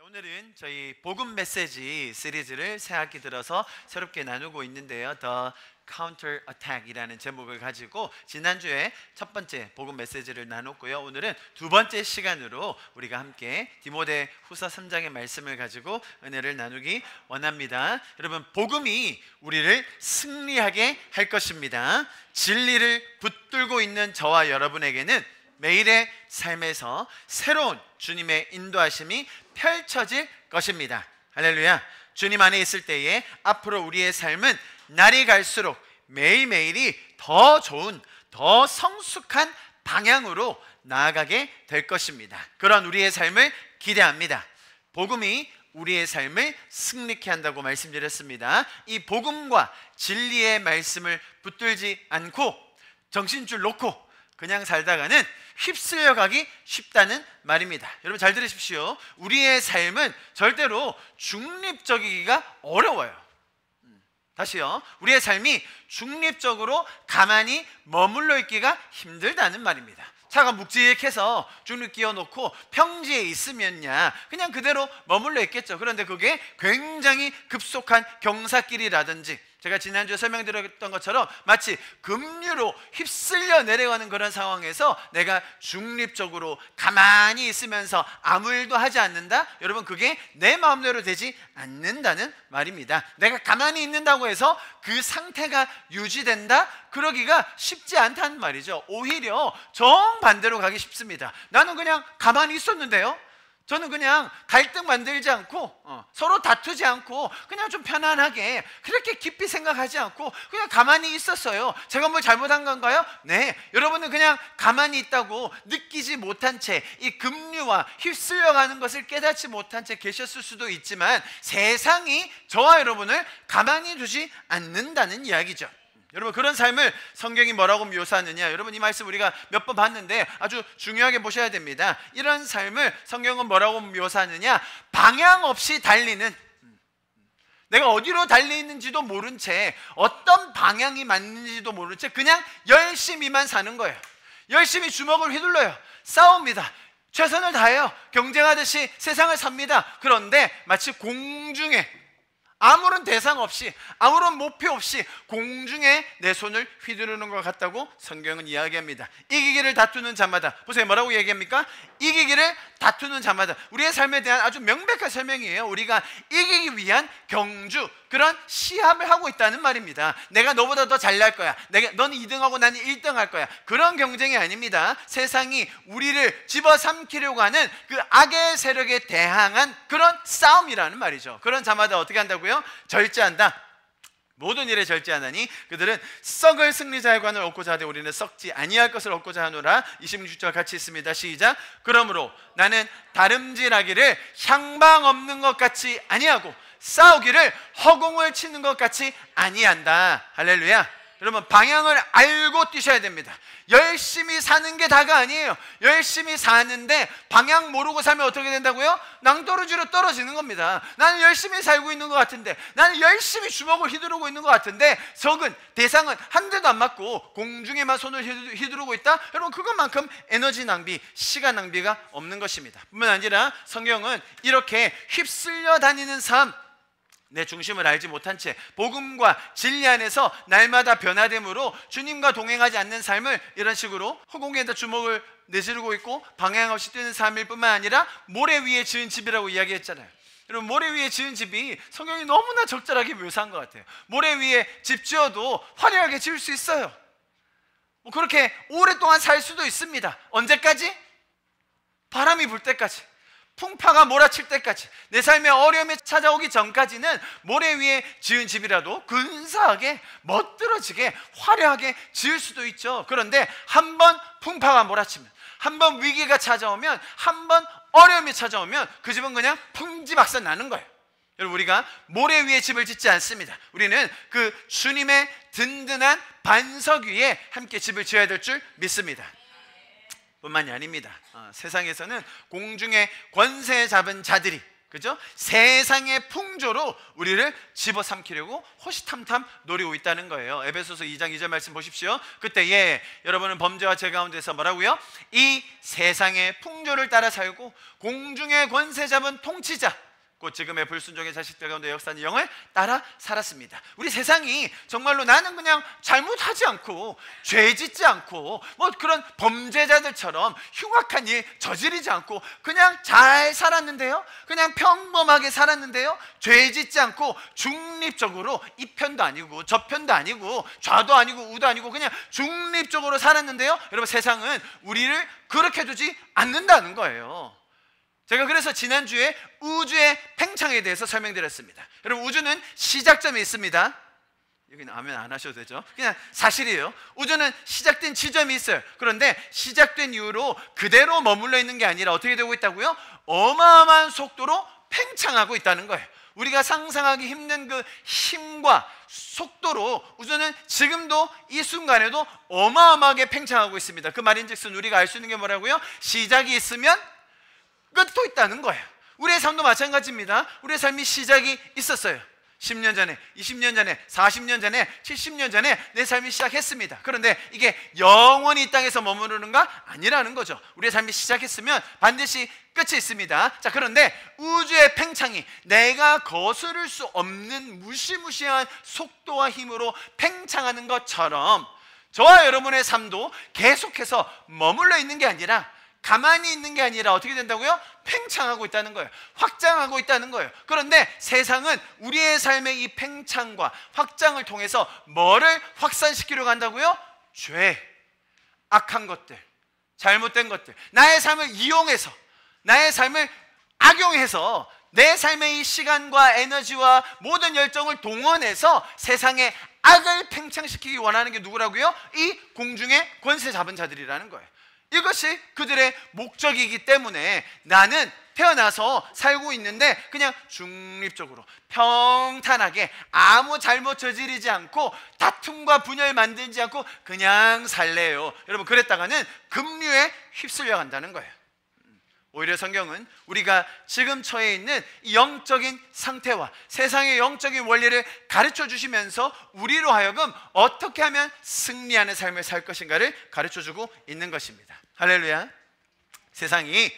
오늘은 저희 복음 메시지 시리즈를 새 학기 들어서 새롭게 나누고 있는데요. The Counter Attack이라는 제목을 가지고 지난주에 첫 번째 복음 메시지를 나눴고요. 오늘은 두 번째 시간으로 우리가 함께 디모데 후서 3장의 말씀을 가지고 은혜를 나누기 원합니다. 여러분, 복음이 우리를 승리하게 할 것입니다. 진리를 붙들고 있는 저와 여러분에게는 매일의 삶에서 새로운 주님의 인도하심이 펼쳐질 것입니다. 할렐루야. 주님 안에 있을 때에 앞으로 우리의 삶은 날이 갈수록 매일매일이 더 좋은, 더 성숙한 방향으로 나아가게 될 것입니다. 그런 우리의 삶을 기대합니다. 복음이 우리의 삶을 승리케 한다고 말씀드렸습니다. 이 복음과 진리의 말씀을 붙들지 않고 정신줄 놓고 그냥 살다가는 휩쓸려 가기 쉽다는 말입니다. 여러분 잘 들으십시오. 우리의 삶은 절대로 중립적이기가 어려워요. 다시요. 우리의 삶이 중립적으로 가만히 머물러 있기가 힘들다는 말입니다. 차가 묵직해서 중립 끼워놓고 평지에 있으면야 그냥 그대로 머물러 있겠죠. 그런데 그게 굉장히 급속한 경사길이라든지 제가 지난주에 설명드렸던 것처럼 마치 급류로 휩쓸려 내려가는 그런 상황에서 내가 중립적으로 가만히 있으면서 아무 일도 하지 않는다? 여러분, 그게 내 마음대로 되지 않는다는 말입니다. 내가 가만히 있는다고 해서 그 상태가 유지된다? 그러기가 쉽지 않다는 말이죠. 오히려 정반대로 가기 쉽습니다. 나는 그냥 가만히 있었는데요, 저는 그냥 갈등 만들지 않고 서로 다투지 않고 그냥 좀 편안하게 그렇게 깊이 생각하지 않고 그냥 가만히 있었어요. 제가 뭘 잘못한 건가요? 네. 여러분은 그냥 가만히 있다고 느끼지 못한 채 이 급류와 휩쓸려가는 것을 깨닫지 못한 채 계셨을 수도 있지만 세상이 저와 여러분을 가만히 두지 않는다는 이야기죠. 여러분, 그런 삶을 성경이 뭐라고 묘사하느냐? 여러분, 이 말씀 우리가 몇 번 봤는데 아주 중요하게 보셔야 됩니다. 이런 삶을 성경은 뭐라고 묘사하느냐? 방향 없이 달리는, 내가 어디로 달리는지도 모른 채 어떤 방향이 맞는지도 모른 채 그냥 열심히만 사는 거예요. 열심히 주먹을 휘둘러요. 싸웁니다. 최선을 다해요. 경쟁하듯이 세상을 삽니다. 그런데 마치 공중에 아무런 대상 없이, 아무런 목표 없이 공중에 내 손을 휘두르는 것 같다고 성경은 이야기합니다. 이기기를 다투는 자마다, 보세요, 뭐라고 얘기합니까? 이기기를 다투는 자마다. 우리의 삶에 대한 아주 명백한 설명이에요. 우리가 이기기 위한 경주, 그런 시합을 하고 있다는 말입니다. 내가 너보다 더 잘날 거야, 너는 2등하고 나는 1등 할 거야, 그런 경쟁이 아닙니다. 세상이 우리를 집어삼키려고 하는 그 악의 세력에 대항한 그런 싸움이라는 말이죠. 그런 자마다 어떻게 한다고요? 절제한다. 모든 일에 절제하나니 그들은 썩을 승리자의 관을 얻고자 하되 우리는 썩지 아니할 것을 얻고자 하노라. 26절 같이 있습니다. 시작. 그러므로 나는 다름질하기를 향방 없는 것 같이 아니하고 싸우기를 허공을 치는 것 같이 아니한다. 할렐루야. 여러분, 방향을 알고 뛰셔야 됩니다. 열심히 사는 게 다가 아니에요. 열심히 사는데 방향 모르고 살면 어떻게 된다고요? 낭떠러지로 떨어지는 겁니다. 나는 열심히 살고 있는 것 같은데, 나는 열심히 주먹을 휘두르고 있는 것 같은데 적은 대상은 한 대도 안 맞고 공중에만 손을 휘두르고 있다? 여러분, 그것만큼 에너지 낭비, 시간 낭비가 없는 것입니다. 뿐만 아니라 성경은 이렇게 휩쓸려 다니는 삶, 내 중심을 알지 못한 채 복음과 진리 안에서 날마다 변화됨으로 주님과 동행하지 않는 삶을 이런 식으로 허공에다 주먹을 내지르고 있고 방향 없이 뛰는 삶일 뿐만 아니라 모래 위에 지은 집이라고 이야기했잖아요. 여러분, 모래 위에 지은 집이 성경이 너무나 적절하게 묘사한 것 같아요. 모래 위에 집 지어도 화려하게 지을 수 있어요. 그렇게 오랫동안 살 수도 있습니다. 언제까지? 바람이 불 때까지, 풍파가 몰아칠 때까지, 내 삶에 어려움이 찾아오기 전까지는 모래 위에 지은 집이라도 근사하게 멋들어지게 화려하게 지을 수도 있죠. 그런데 한 번 풍파가 몰아치면, 한 번 위기가 찾아오면, 한 번 어려움이 찾아오면 그 집은 그냥 풍지박산 나는 거예요. 여러분, 우리가 모래 위에 집을 짓지 않습니다. 우리는 그 주님의 든든한 반석 위에 함께 집을 지어야 될 줄 믿습니다. 뿐만이 아닙니다. 세상에서는 공중에 권세 잡은 자들이 그죠? 세상의 풍조로 우리를 집어삼키려고 호시탐탐 노리고 있다는 거예요. 에베소서 2장 2절 말씀 보십시오. 그때에 여러분은 범죄와 죄 가운데서 뭐라고요? 이 세상의 풍조를 따라 살고 공중의 권세 잡은 통치자, 곧 지금의 불순종의 자식들 가운데 역사하는 영을 따라 살았습니다. 우리 세상이 정말로 나는 그냥 잘못하지 않고 죄 짓지 않고 뭐 그런 범죄자들처럼 흉악한 일 저지르지 않고 그냥 잘 살았는데요, 그냥 평범하게 살았는데요, 죄 짓지 않고 중립적으로 이 편도 아니고 저 편도 아니고 좌도 아니고 우도 아니고 그냥 중립적으로 살았는데요, 여러분 세상은 우리를 그렇게 두지 않는다는 거예요. 제가 그래서 지난주에 우주의 팽창에 대해서 설명드렸습니다. 여러분 우주는 시작점이 있습니다. 여기는 아멘 안 하셔도 되죠. 그냥 사실이에요. 우주는 시작된 지점이 있어요. 그런데 시작된 이후로 그대로 머물러 있는 게 아니라 어떻게 되고 있다고요? 어마어마한 속도로 팽창하고 있다는 거예요. 우리가 상상하기 힘든 그 힘과 속도로 우주는 지금도 이 순간에도 어마어마하게 팽창하고 있습니다. 그 말인즉슨 우리가 알 수 있는 게 뭐라고요? 시작이 있으면 끝도 있다는 거예요. 우리의 삶도 마찬가지입니다. 우리의 삶이 시작이 있었어요. 10년 전에, 20년 전에, 40년 전에, 70년 전에 내 삶이 시작했습니다. 그런데 이게 영원히 이 땅에서 머무르는가? 아니라는 거죠. 우리의 삶이 시작했으면 반드시 끝이 있습니다. 자, 그런데 우주의 팽창이 내가 거스를 수 없는 무시무시한 속도와 힘으로 팽창하는 것처럼 저와 여러분의 삶도 계속해서 머물러 있는 게 아니라, 가만히 있는 게 아니라 어떻게 된다고요? 팽창하고 있다는 거예요. 확장하고 있다는 거예요. 그런데 세상은 우리의 삶의 이 팽창과 확장을 통해서 뭐를 확산시키려고 한다고요? 죄, 악한 것들, 잘못된 것들, 나의 삶을 이용해서, 나의 삶을 악용해서 내 삶의 이 시간과 에너지와 모든 열정을 동원해서 세상의 악을 팽창시키기 원하는 게 누구라고요? 이 공중의 권세 잡은 자들이라는 거예요. 이것이 그들의 목적이기 때문에 나는 태어나서 살고 있는데 그냥 중립적으로 평탄하게 아무 잘못 저지르지 않고 다툼과 분열 만들지 않고 그냥 살래요. 여러분, 그랬다가는 급류에 휩쓸려 간다는 거예요. 오히려 성경은 우리가 지금 처해 있는 이 영적인 상태와 세상의 영적인 원리를 가르쳐 주시면서 우리로 하여금 어떻게 하면 승리하는 삶을 살 것인가를 가르쳐 주고 있는 것입니다. 할렐루야. 세상이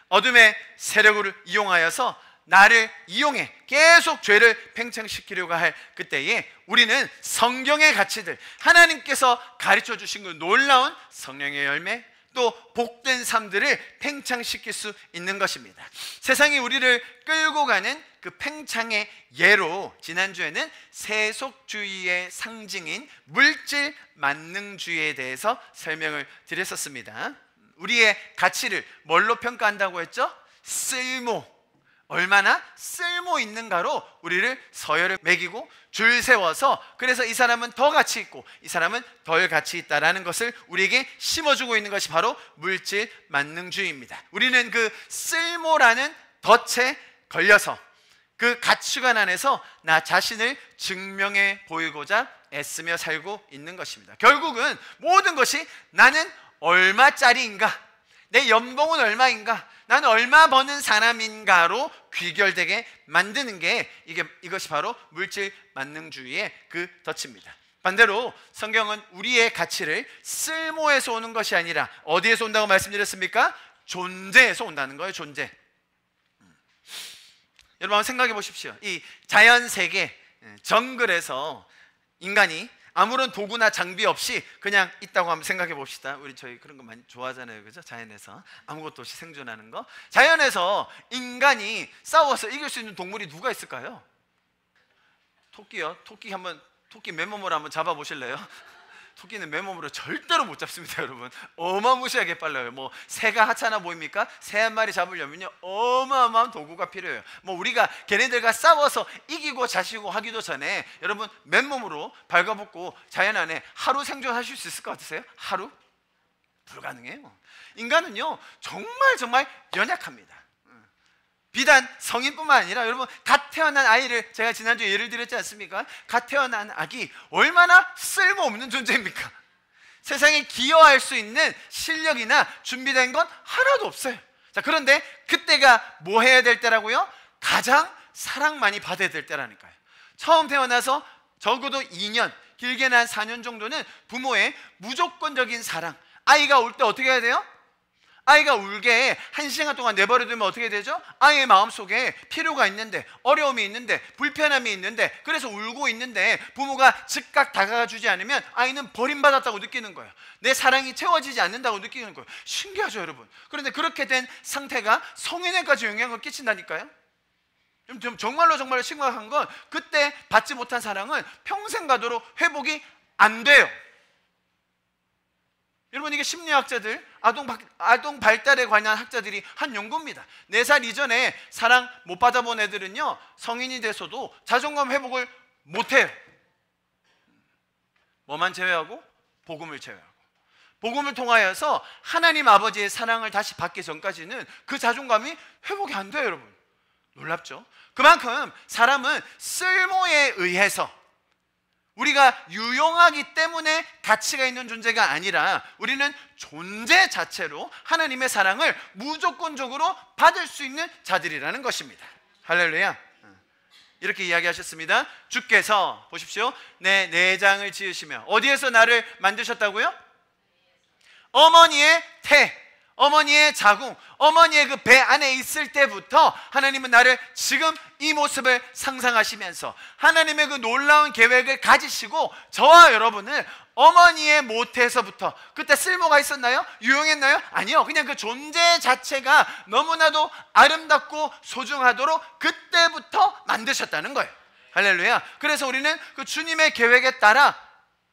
어둠의 세력을 이용하여서 나를 이용해 계속 죄를 팽창시키려고 할 그때에 우리는 성경의 가치들, 하나님께서 가르쳐 주신 그 놀라운 성령의 열매, 또 복된 삶들을 팽창시킬 수 있는 것입니다. 세상이 우리를 끌고 가는 그 팽창의 예로 지난주에는 세속주의의 상징인 물질 만능주의에 대해서 설명을 드렸었습니다. 우리의 가치를 뭘로 평가한다고 했죠? 쓸모, 얼마나 쓸모 있는가로 우리를 서열을 매기고 줄 세워서, 그래서 이 사람은 더 가치 있고 이 사람은 덜 가치 있다라는 것을 우리에게 심어주고 있는 것이 바로 물질 만능주의입니다. 우리는 그 쓸모라는 덫에 걸려서 그 가치관 안에서 나 자신을 증명해 보이고자 애쓰며 살고 있는 것입니다. 결국은 모든 것이 나는 얼마짜리인가, 내 연봉은 얼마인가, 나는 얼마 버는 사람인가로 귀결되게 만드는 게 이것이 바로 물질 만능주의의 그 덫입니다. 반대로 성경은 우리의 가치를 쓸모에서 오는 것이 아니라 어디에서 온다고 말씀드렸습니까? 존재에서 온다는 거예요. 존재. 여러분 한번 생각해 보십시오. 이 자연세계 정글에서 인간이 아무런 도구나 장비 없이 그냥 있다고 한번 생각해 봅시다. 저희 그런 거 많이 좋아하잖아요, 그죠? 자연에서 아무것도 없이 생존하는 거. 자연에서 인간이 싸워서 이길 수 있는 동물이 누가 있을까요? 토끼요. 토끼 맨몸으로 한번 잡아보실래요? 토끼는 맨몸으로 절대로 못 잡습니다, 여러분. 어마무시하게 빨라요. 뭐 새가 하찮아 보입니까? 새 한 마리 잡으려면요 어마어마한 도구가 필요해요. 뭐 우리가 걔네들과 싸워서 이기고 자시고 하기도 전에 여러분 맨몸으로 발가벗고 자연 안에 하루 생존하실 수 있을 것 같으세요? 하루? 불가능해요. 인간은요 정말 연약합니다. 비단 성인뿐만 아니라 여러분 갓 태어난 아이를 제가 지난주에 예를 들었지 않습니까? 갓 태어난 아기 얼마나 쓸모없는 존재입니까? 세상에 기여할 수 있는 실력이나 준비된 건 하나도 없어요. 자, 그런데 그때가 뭐 해야 될 때라고요? 가장 사랑 많이 받아야 될 때라니까요. 처음 태어나서 적어도 2년, 길게는 한 4년 정도는 부모의 무조건적인 사랑. 아이가 울 때 어떻게 해야 돼요? 아이가 울게 1시간 동안 내버려두면 어떻게 되죠? 아이의 마음속에 필요가 있는데, 어려움이 있는데, 불편함이 있는데, 그래서 울고 있는데 부모가 즉각 다가가 주지 않으면 아이는 버림받았다고 느끼는 거예요. 내 사랑이 채워지지 않는다고 느끼는 거예요. 신기하죠, 여러분? 그런데 그렇게 된 상태가 성인에까지 영향을 끼친다니까요. 정말로 심각한 건, 그때 받지 못한 사랑은 평생 가도록 회복이 안 돼요. 여러분, 이게 심리학자들, 아동 발달에 관한 학자들이 한 연구입니다. 4살 이전에 사랑 못 받아본 애들은요, 성인이 돼서도 자존감 회복을 못해요. 뭐만 제외하고? 복음을 제외하고. 복음을 통하여서 하나님 아버지의 사랑을 다시 받기 전까지는 그 자존감이 회복이 안 돼요, 여러분. 놀랍죠? 그만큼 사람은 쓸모에 의해서, 우리가 유용하기 때문에 가치가 있는 존재가 아니라 우리는 존재 자체로 하나님의 사랑을 무조건적으로 받을 수 있는 자들이라는 것입니다. 할렐루야. 이렇게 이야기하셨습니다. 주께서 보십시오, 내 내장을 지으시며 어디에서 나를 만드셨다고요? 어머니의 태, 어머니의 자궁, 어머니의 그 배 안에 있을 때부터 하나님은 나를 지금 이 모습을 상상하시면서 하나님의 그 놀라운 계획을 가지시고 저와 여러분을 어머니의 모태에서부터, 그때 쓸모가 있었나요? 유용했나요? 아니요. 그냥 그 존재 자체가 너무나도 아름답고 소중하도록 그때부터 만드셨다는 거예요. 할렐루야. 그래서 우리는 그 주님의 계획에 따라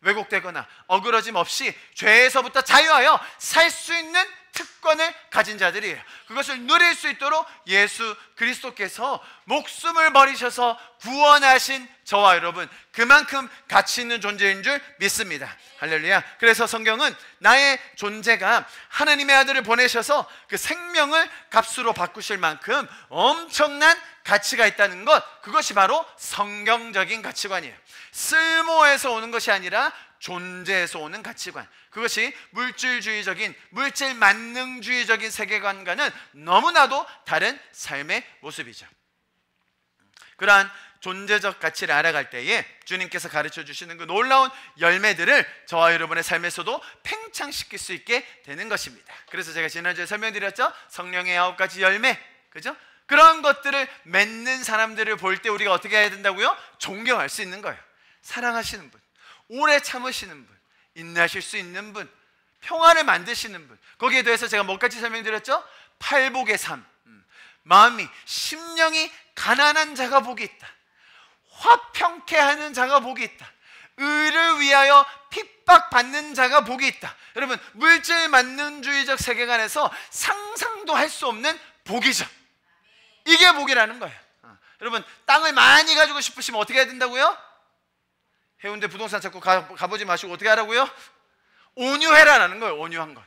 왜곡되거나 어그러짐 없이 죄에서부터 자유하여 살 수 있는 특권을 가진 자들이에요. 그것을 누릴 수 있도록 예수 그리스도께서 목숨을 버리셔서 구원하신 저와 여러분, 그만큼 가치 있는 존재인 줄 믿습니다. 할렐루야. 그래서 성경은 나의 존재가 하나님의 아들을 보내셔서 그 생명을 값으로 바꾸실 만큼 엄청난 가치가 있다는 것, 그것이 바로 성경적인 가치관이에요. 쓸모에서 오는 것이 아니라 존재에서 오는 가치관, 그것이 물질주의적인, 물질 만능주의적인 세계관과는 너무나도 다른 삶의 모습이죠. 그러한 존재적 가치를 알아갈 때에 주님께서 가르쳐 주시는 그 놀라운 열매들을 저와 여러분의 삶에서도 팽창시킬 수 있게 되는 것입니다. 그래서 제가 지난주에 설명드렸죠. 성령의 9가지 열매, 그죠? 그런 것들을 맺는 사람들을 볼 때 우리가 어떻게 해야 된다고요? 존경할 수 있는 거예요. 사랑하시는 분, 오래 참으시는 분, 인내하실 수 있는 분, 평화를 만드시는 분, 거기에 대해서 제가 뭐까지 설명드렸죠? 팔복의 삶, 마음이, 심령이 가난한 자가 복이 있다, 화평케 하는 자가 복이 있다, 의를 위하여 핍박받는 자가 복이 있다. 여러분, 물질 만능주의적 세계관에서 상상도 할 수 없는 복이죠. 이게 복이라는 거예요. 여러분, 땅을 많이 가지고 싶으시면 어떻게 해야 된다고요? 해운대 부동산 찾고 가보지 마시고 어떻게 하라고요? 온유해라라는 거예요. 온유한 것.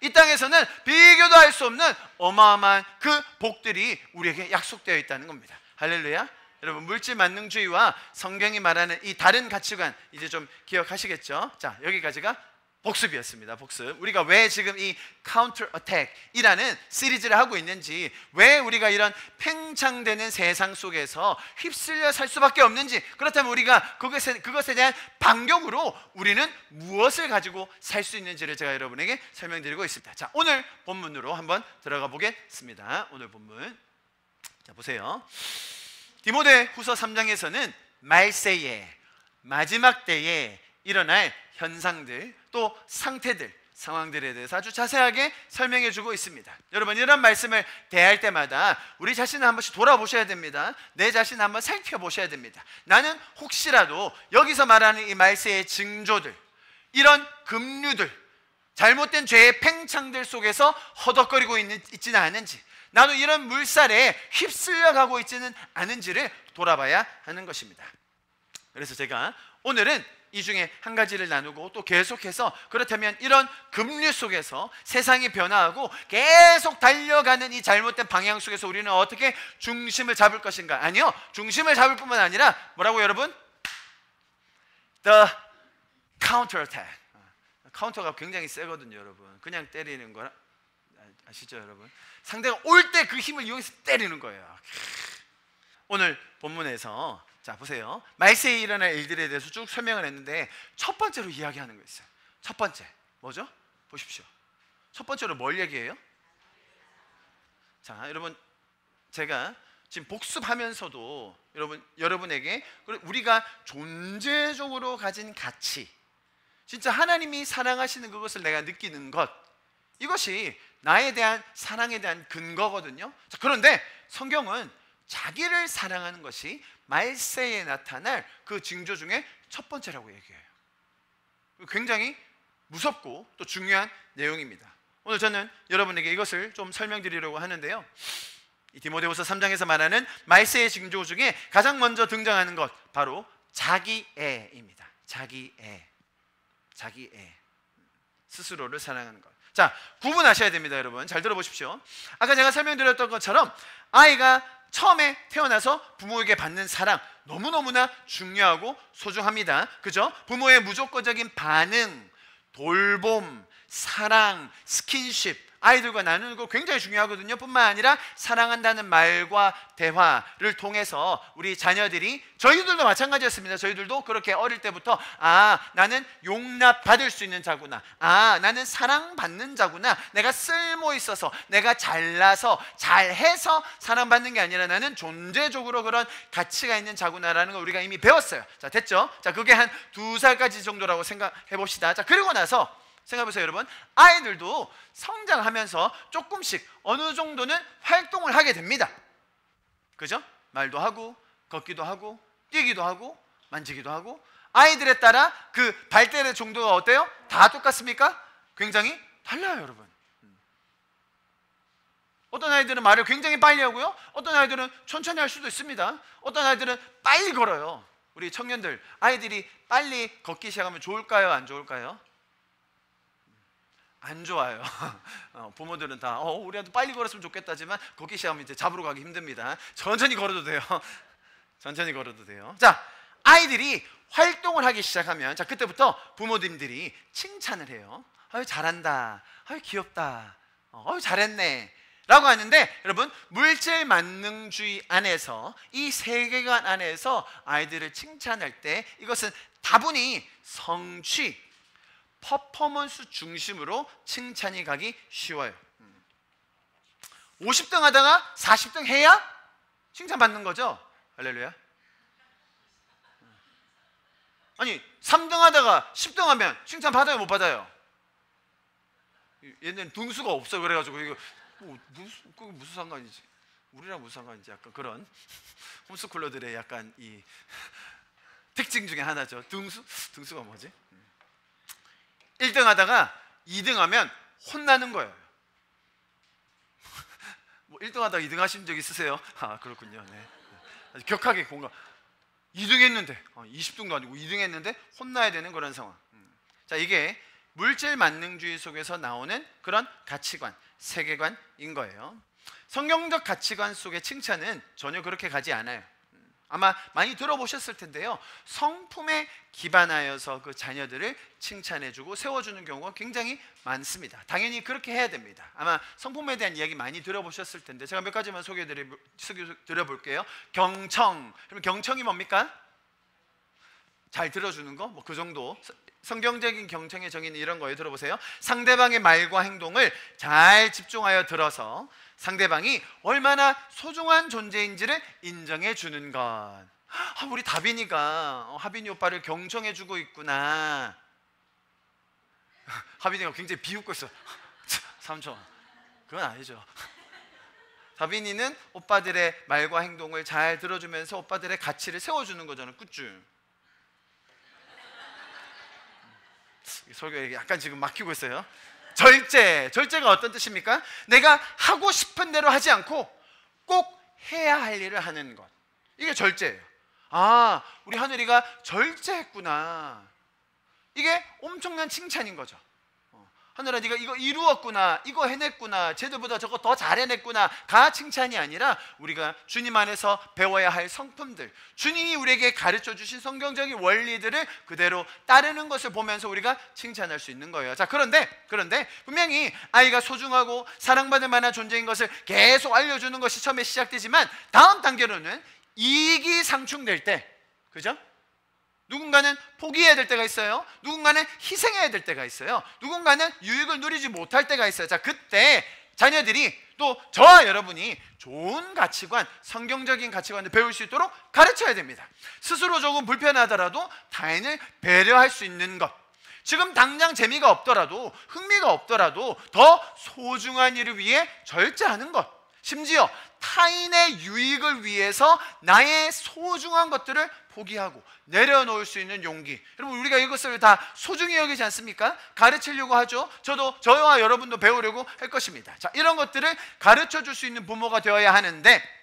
이 땅에서는 비교도 할 수 없는 어마어마한 그 복들이 우리에게 약속되어 있다는 겁니다. 할렐루야. 여러분, 물질 만능주의와 성경이 말하는 이 다른 가치관 이제 좀 기억하시겠죠? 자, 여기까지가 복습이었습니다. 복습. 우리가 왜 지금 이 카운터 어택이라는 시리즈를 하고 있는지, 왜 우리가 이런 팽창되는 세상 속에서 휩쓸려 살 수밖에 없는지, 그렇다면 우리가 그것에 대한 반격으로 우리는 무엇을 가지고 살 수 있는지를 제가 여러분에게 설명드리고 있습니다. 자, 오늘 본문으로 한번 들어가 보겠습니다. 오늘 본문, 자, 보세요. 디모데후서 3장에서는 말세에, 마지막 때에 일어날 현상들, 또 상태들, 상황들에 대해서 아주 자세하게 설명해 주고 있습니다. 여러분, 이런 말씀을 대할 때마다 우리 자신을 한 번씩 돌아보셔야 됩니다. 내 자신을 한번 살펴보셔야 됩니다. 나는 혹시라도 여기서 말하는 이 말세의 징조들, 이런 급류들, 잘못된 죄의 팽창들 속에서 허덕거리고 있지는 않은지, 나도 이런 물살에 휩쓸려 가고 있지는 않은지를 돌아봐야 하는 것입니다. 그래서 제가 오늘은 이 중에 한 가지를 나누고 또 계속해서, 그렇다면 이런 급류 속에서 세상이 변화하고 계속 달려가는 이 잘못된 방향 속에서 우리는 어떻게 중심을 잡을 것인가? 아니요, 중심을 잡을 뿐만 아니라 뭐라고 여러분? The counter attack. 카운터가 굉장히 세거든요, 여러분. 그냥 때리는 거라 아시죠, 여러분? 상대가 올 때 그 힘을 이용해서 때리는 거예요. 오늘 본문에서 자 보세요. 말세에 일어날 일들에 대해서 쭉 설명을 했는데 첫 번째로 이야기하는 거 있어요. 첫 번째 뭐죠? 보십시오. 첫 번째로 뭘 얘기해요? 자 여러분, 제가 지금 복습하면서도 여러분에게 우리가 존재적으로 가진 가치, 진짜 하나님이 사랑하시는 그것을 내가 느끼는 것, 이것이 나에 대한 사랑에 대한 근거거든요. 자, 그런데 성경은 자기를 사랑하는 것이 말세에 나타날 그 징조 중에 첫 번째라고 얘기해요. 굉장히 무섭고 또 중요한 내용입니다. 오늘 저는 여러분에게 이것을 좀 설명드리려고 하는데요. 이 디모데후서 3장에서 말하는 말세의 징조 중에 가장 먼저 등장하는 것, 바로 자기애입니다. 자기애. 스스로를 사랑하는 것. 자, 구분하셔야 됩니다, 여러분. 잘 들어보십시오. 아까 제가 설명드렸던 것처럼 아이가 처음에 태어나서 부모에게 받는 사랑, 너무너무나 중요하고 소중합니다. 그죠? 부모의 무조건적인 반응, 돌봄, 사랑, 스킨십, 아이들과 나누는 거 굉장히 중요하거든요. 뿐만 아니라 사랑한다는 말과 대화를 통해서 우리 자녀들이, 저희들도 마찬가지였습니다. 저희들도 그렇게 어릴 때부터 나는 용납받을 수 있는 자구나, 나는 사랑받는 자구나, 내가 쓸모 있어서, 내가 잘나서 잘해서 사랑받는 게 아니라 나는 존재적으로 그런 가치가 있는 자구나라는 걸 우리가 이미 배웠어요. 자, 됐죠? 자, 그게 한 2살까지 정도라고 생각해 봅시다. 자, 그리고 나서 생각해보세요, 여러분. 아이들도 성장하면서 조금씩 어느 정도는 활동을 하게 됩니다. 그죠? 말도 하고, 걷기도 하고, 뛰기도 하고, 만지기도 하고. 아이들에 따라 그 발달의 정도가 어때요? 다 똑같습니까? 굉장히 달라요, 여러분. 어떤 아이들은 말을 굉장히 빨리 하고요, 어떤 아이들은 천천히 할 수도 있습니다. 어떤 아이들은 빨리 걸어요. 우리 청년들, 아이들이 빨리 걷기 시작하면 좋을까요? 안 좋을까요? 안 좋아요. 부모들은 다 우리 아들 빨리 걸었으면 좋겠다지만 걷기 시작하면 이제 잡으러 가기 힘듭니다. 천천히 걸어도 돼요. 천천히 걸어도 돼요. 자, 아이들이 활동을 하기 시작하면, 자, 그때부터 부모님들이 칭찬을 해요. 아유, 잘한다, 아유, 귀엽다, 아유, 잘했네 라고 하는데, 여러분, 물질 만능주의 안에서, 이 세계관 안에서 아이들을 칭찬할 때 이것은 다분히 성취, 퍼포먼스 중심으로 칭찬이 가기 쉬워요. 50등 하다가 40등 해야 칭찬받는 거죠. 할렐루야. 아니, 3등 하다가 10등 하면 칭찬 받아요, 못 받아요? 얘는 등수가 없어. 그래가지고 이거 무슨 상관이지? 우리랑 무슨 상관이지? 약간 그런 홈스쿨러들의 약간 이 특징 중에 하나죠. 등수가 뭐지? 1등 하다가 2등 하면 혼나는 거예요. 뭐 1등 하다가 2등 하신 적 있으세요? 그렇군요. 네. 아주 격하게 공감. 2등 했는데 20등도 아니고 2등 했는데 혼나야 되는 그런 상황. 자, 이게 물질 만능주의 속에서 나오는 그런 가치관, 세계관인 거예요. 성경적 가치관 속의 칭찬은 전혀 그렇게 가지 않아요. 아마 많이 들어보셨을 텐데요, 성품에 기반하여서 그 자녀들을 칭찬해주고 세워주는 경우가 굉장히 많습니다. 당연히 그렇게 해야 됩니다. 아마 성품에 대한 이야기 많이 들어보셨을 텐데 제가 몇 가지만 소개해드려볼게요. 경청. 그럼 경청이 뭡니까? 잘 들어주는 거? 뭐 그 정도. 성경적인 경청의 정의는 이런 거예요. 들어보세요. 상대방의 말과 행동을 잘 집중하여 들어서 상대방이 얼마나 소중한 존재인지를 인정해 주는 것. 우리 다빈이가 하빈이 오빠를 경청해 주고 있구나. 하빈이가 굉장히 비웃고 있어. 삼촌, 그건 아니죠. 다빈이는 오빠들의 말과 행동을 잘 들어주면서 오빠들의 가치를 세워주는 거잖아. 그치? 설교에 약간 지금 막히고 있어요. 절제가 어떤 뜻입니까? 내가 하고 싶은 대로 하지 않고 꼭 해야 할 일을 하는 것. 이게 절제예요. 우리 하늘이가 절제했구나. 이게 엄청난 칭찬인 거죠. 하늘아, 네가 이거 이루었구나, 이거 해냈구나, 쟤들보다 저거 더 잘해냈구나 가 칭찬이 아니라 우리가 주님 안에서 배워야 할 성품들, 주님이 우리에게 가르쳐 주신 성경적인 원리들을 그대로 따르는 것을 보면서 우리가 칭찬할 수 있는 거예요. 자, 그런데 분명히 아이가 소중하고 사랑받을 만한 존재인 것을 계속 알려주는 것이 처음에 시작되지만 다음 단계로는 이익이 상충될 때, 그죠? 누군가는 포기해야 될 때가 있어요. 누군가는 희생해야 될 때가 있어요. 누군가는 유익을 누리지 못할 때가 있어요. 자, 그때 자녀들이 또 저와 여러분이 좋은 가치관, 성경적인 가치관을 배울 수 있도록 가르쳐야 됩니다. 스스로 조금 불편하더라도 타인을 배려할 수 있는 것, 지금 당장 재미가 없더라도, 흥미가 없더라도 더 소중한 일을 위해 절제하는 것, 심지어 타인의 유익을 위해서 나의 소중한 것들을 포기하고 내려놓을 수 있는 용기. 여러분, 우리가 이것을 다 소중히 여기지 않습니까? 가르치려고 하죠. 저와 여러분도 배우려고 할 것입니다. 자, 이런 것들을 가르쳐 줄 수 있는 부모가 되어야 하는데,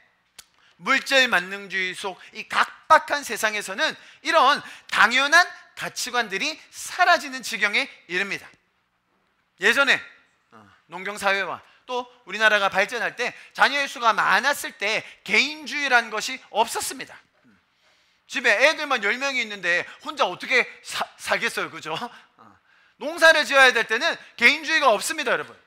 물질 만능주의 속 이 각박한 세상에서는 이런 당연한 가치관들이 사라지는 지경에 이릅니다. 예전에 농경사회와 또 우리나라가 발전할 때 자녀의 수가 많았을 때 개인주의라는 것이 없었습니다. 집에 애들만 10명이 있는데 혼자 어떻게 살겠어요, 그죠? 농사를 지어야 될 때는 개인주의가 없습니다, 여러분.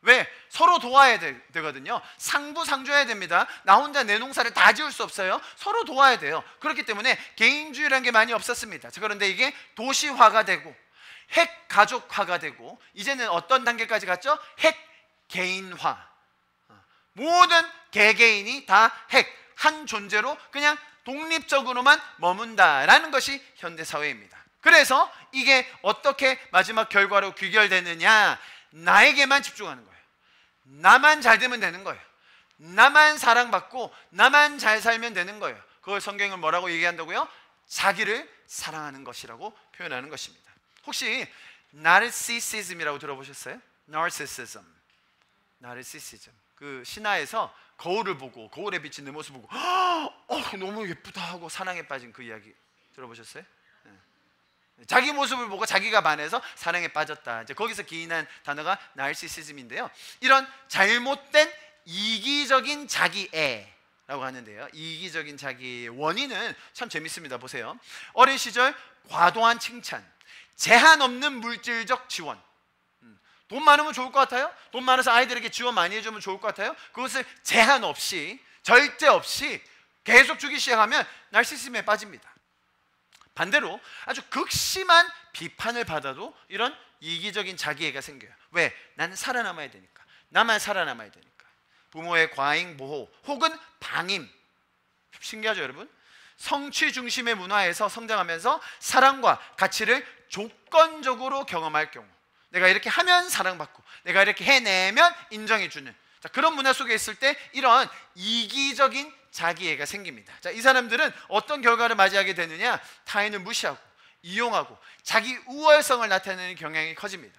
왜? 서로 도와야 되거든요. 상부상조해야 됩니다. 나 혼자 내 농사를 다 지을 수 없어요. 서로 도와야 돼요. 그렇기 때문에 개인주의라는 게 많이 없었습니다. 그런데 이게 도시화가 되고 핵가족화가 되고 이제는 어떤 단계까지 갔죠? 핵개인화. 모든 개개인이 다 한 존재로 그냥 독립적으로만 머문다라는 것이 현대사회입니다. 그래서 이게 어떻게 마지막 결과로 귀결되느냐? 나에게만 집중하는 거예요. 나만 잘 되면 되는 거예요. 나만 사랑받고 나만 잘 살면 되는 거예요. 그걸 성경은 뭐라고 얘기한다고요? 자기를 사랑하는 것이라고 표현하는 것입니다. 혹시 나르시시즘이라고 들어보셨어요? 나르시시즘. 그 신화에서 거울을 보고 거울에 비친 내 모습 보고 너무 예쁘다 하고 사랑에 빠진 그 이야기 들어보셨어요? 자기 모습을 보고 자기가 반해서 사랑에 빠졌다. 이제 거기서 기인한 단어가 나르시시즘인데요. 이런 잘못된 이기적인 자기애라고 하는데요. 이기적인 자기의 원인은 참 재밌습니다. 보세요. 어린 시절 과도한 칭찬, 제한 없는 물질적 지원. 돈 많으면 좋을 것 같아요? 돈 많아서 아이들에게 지원 많이 해주면 좋을 것 같아요? 그것을 제한 없이, 절제 없이 계속 주기 시작하면 나르시시즘에 빠집니다. 반대로 아주 극심한 비판을 받아도 이런 이기적인 자기애가 생겨요. 왜? 나는 살아남아야 되니까. 나만 살아남아야 되니까. 부모의 과잉 보호 혹은 방임. 신기하죠, 여러분? 성취 중심의 문화에서 성장하면서 사랑과 가치를 조건적으로 경험할 경우, 내가 이렇게 하면 사랑받고 내가 이렇게 해내면 인정해주는, 자, 그런 문화 속에 있을 때 이런 이기적인 자기애가 생깁니다. 자, 이 사람들은 어떤 결과를 맞이하게 되느냐? 타인을 무시하고 이용하고 자기 우월성을 나타내는 경향이 커집니다.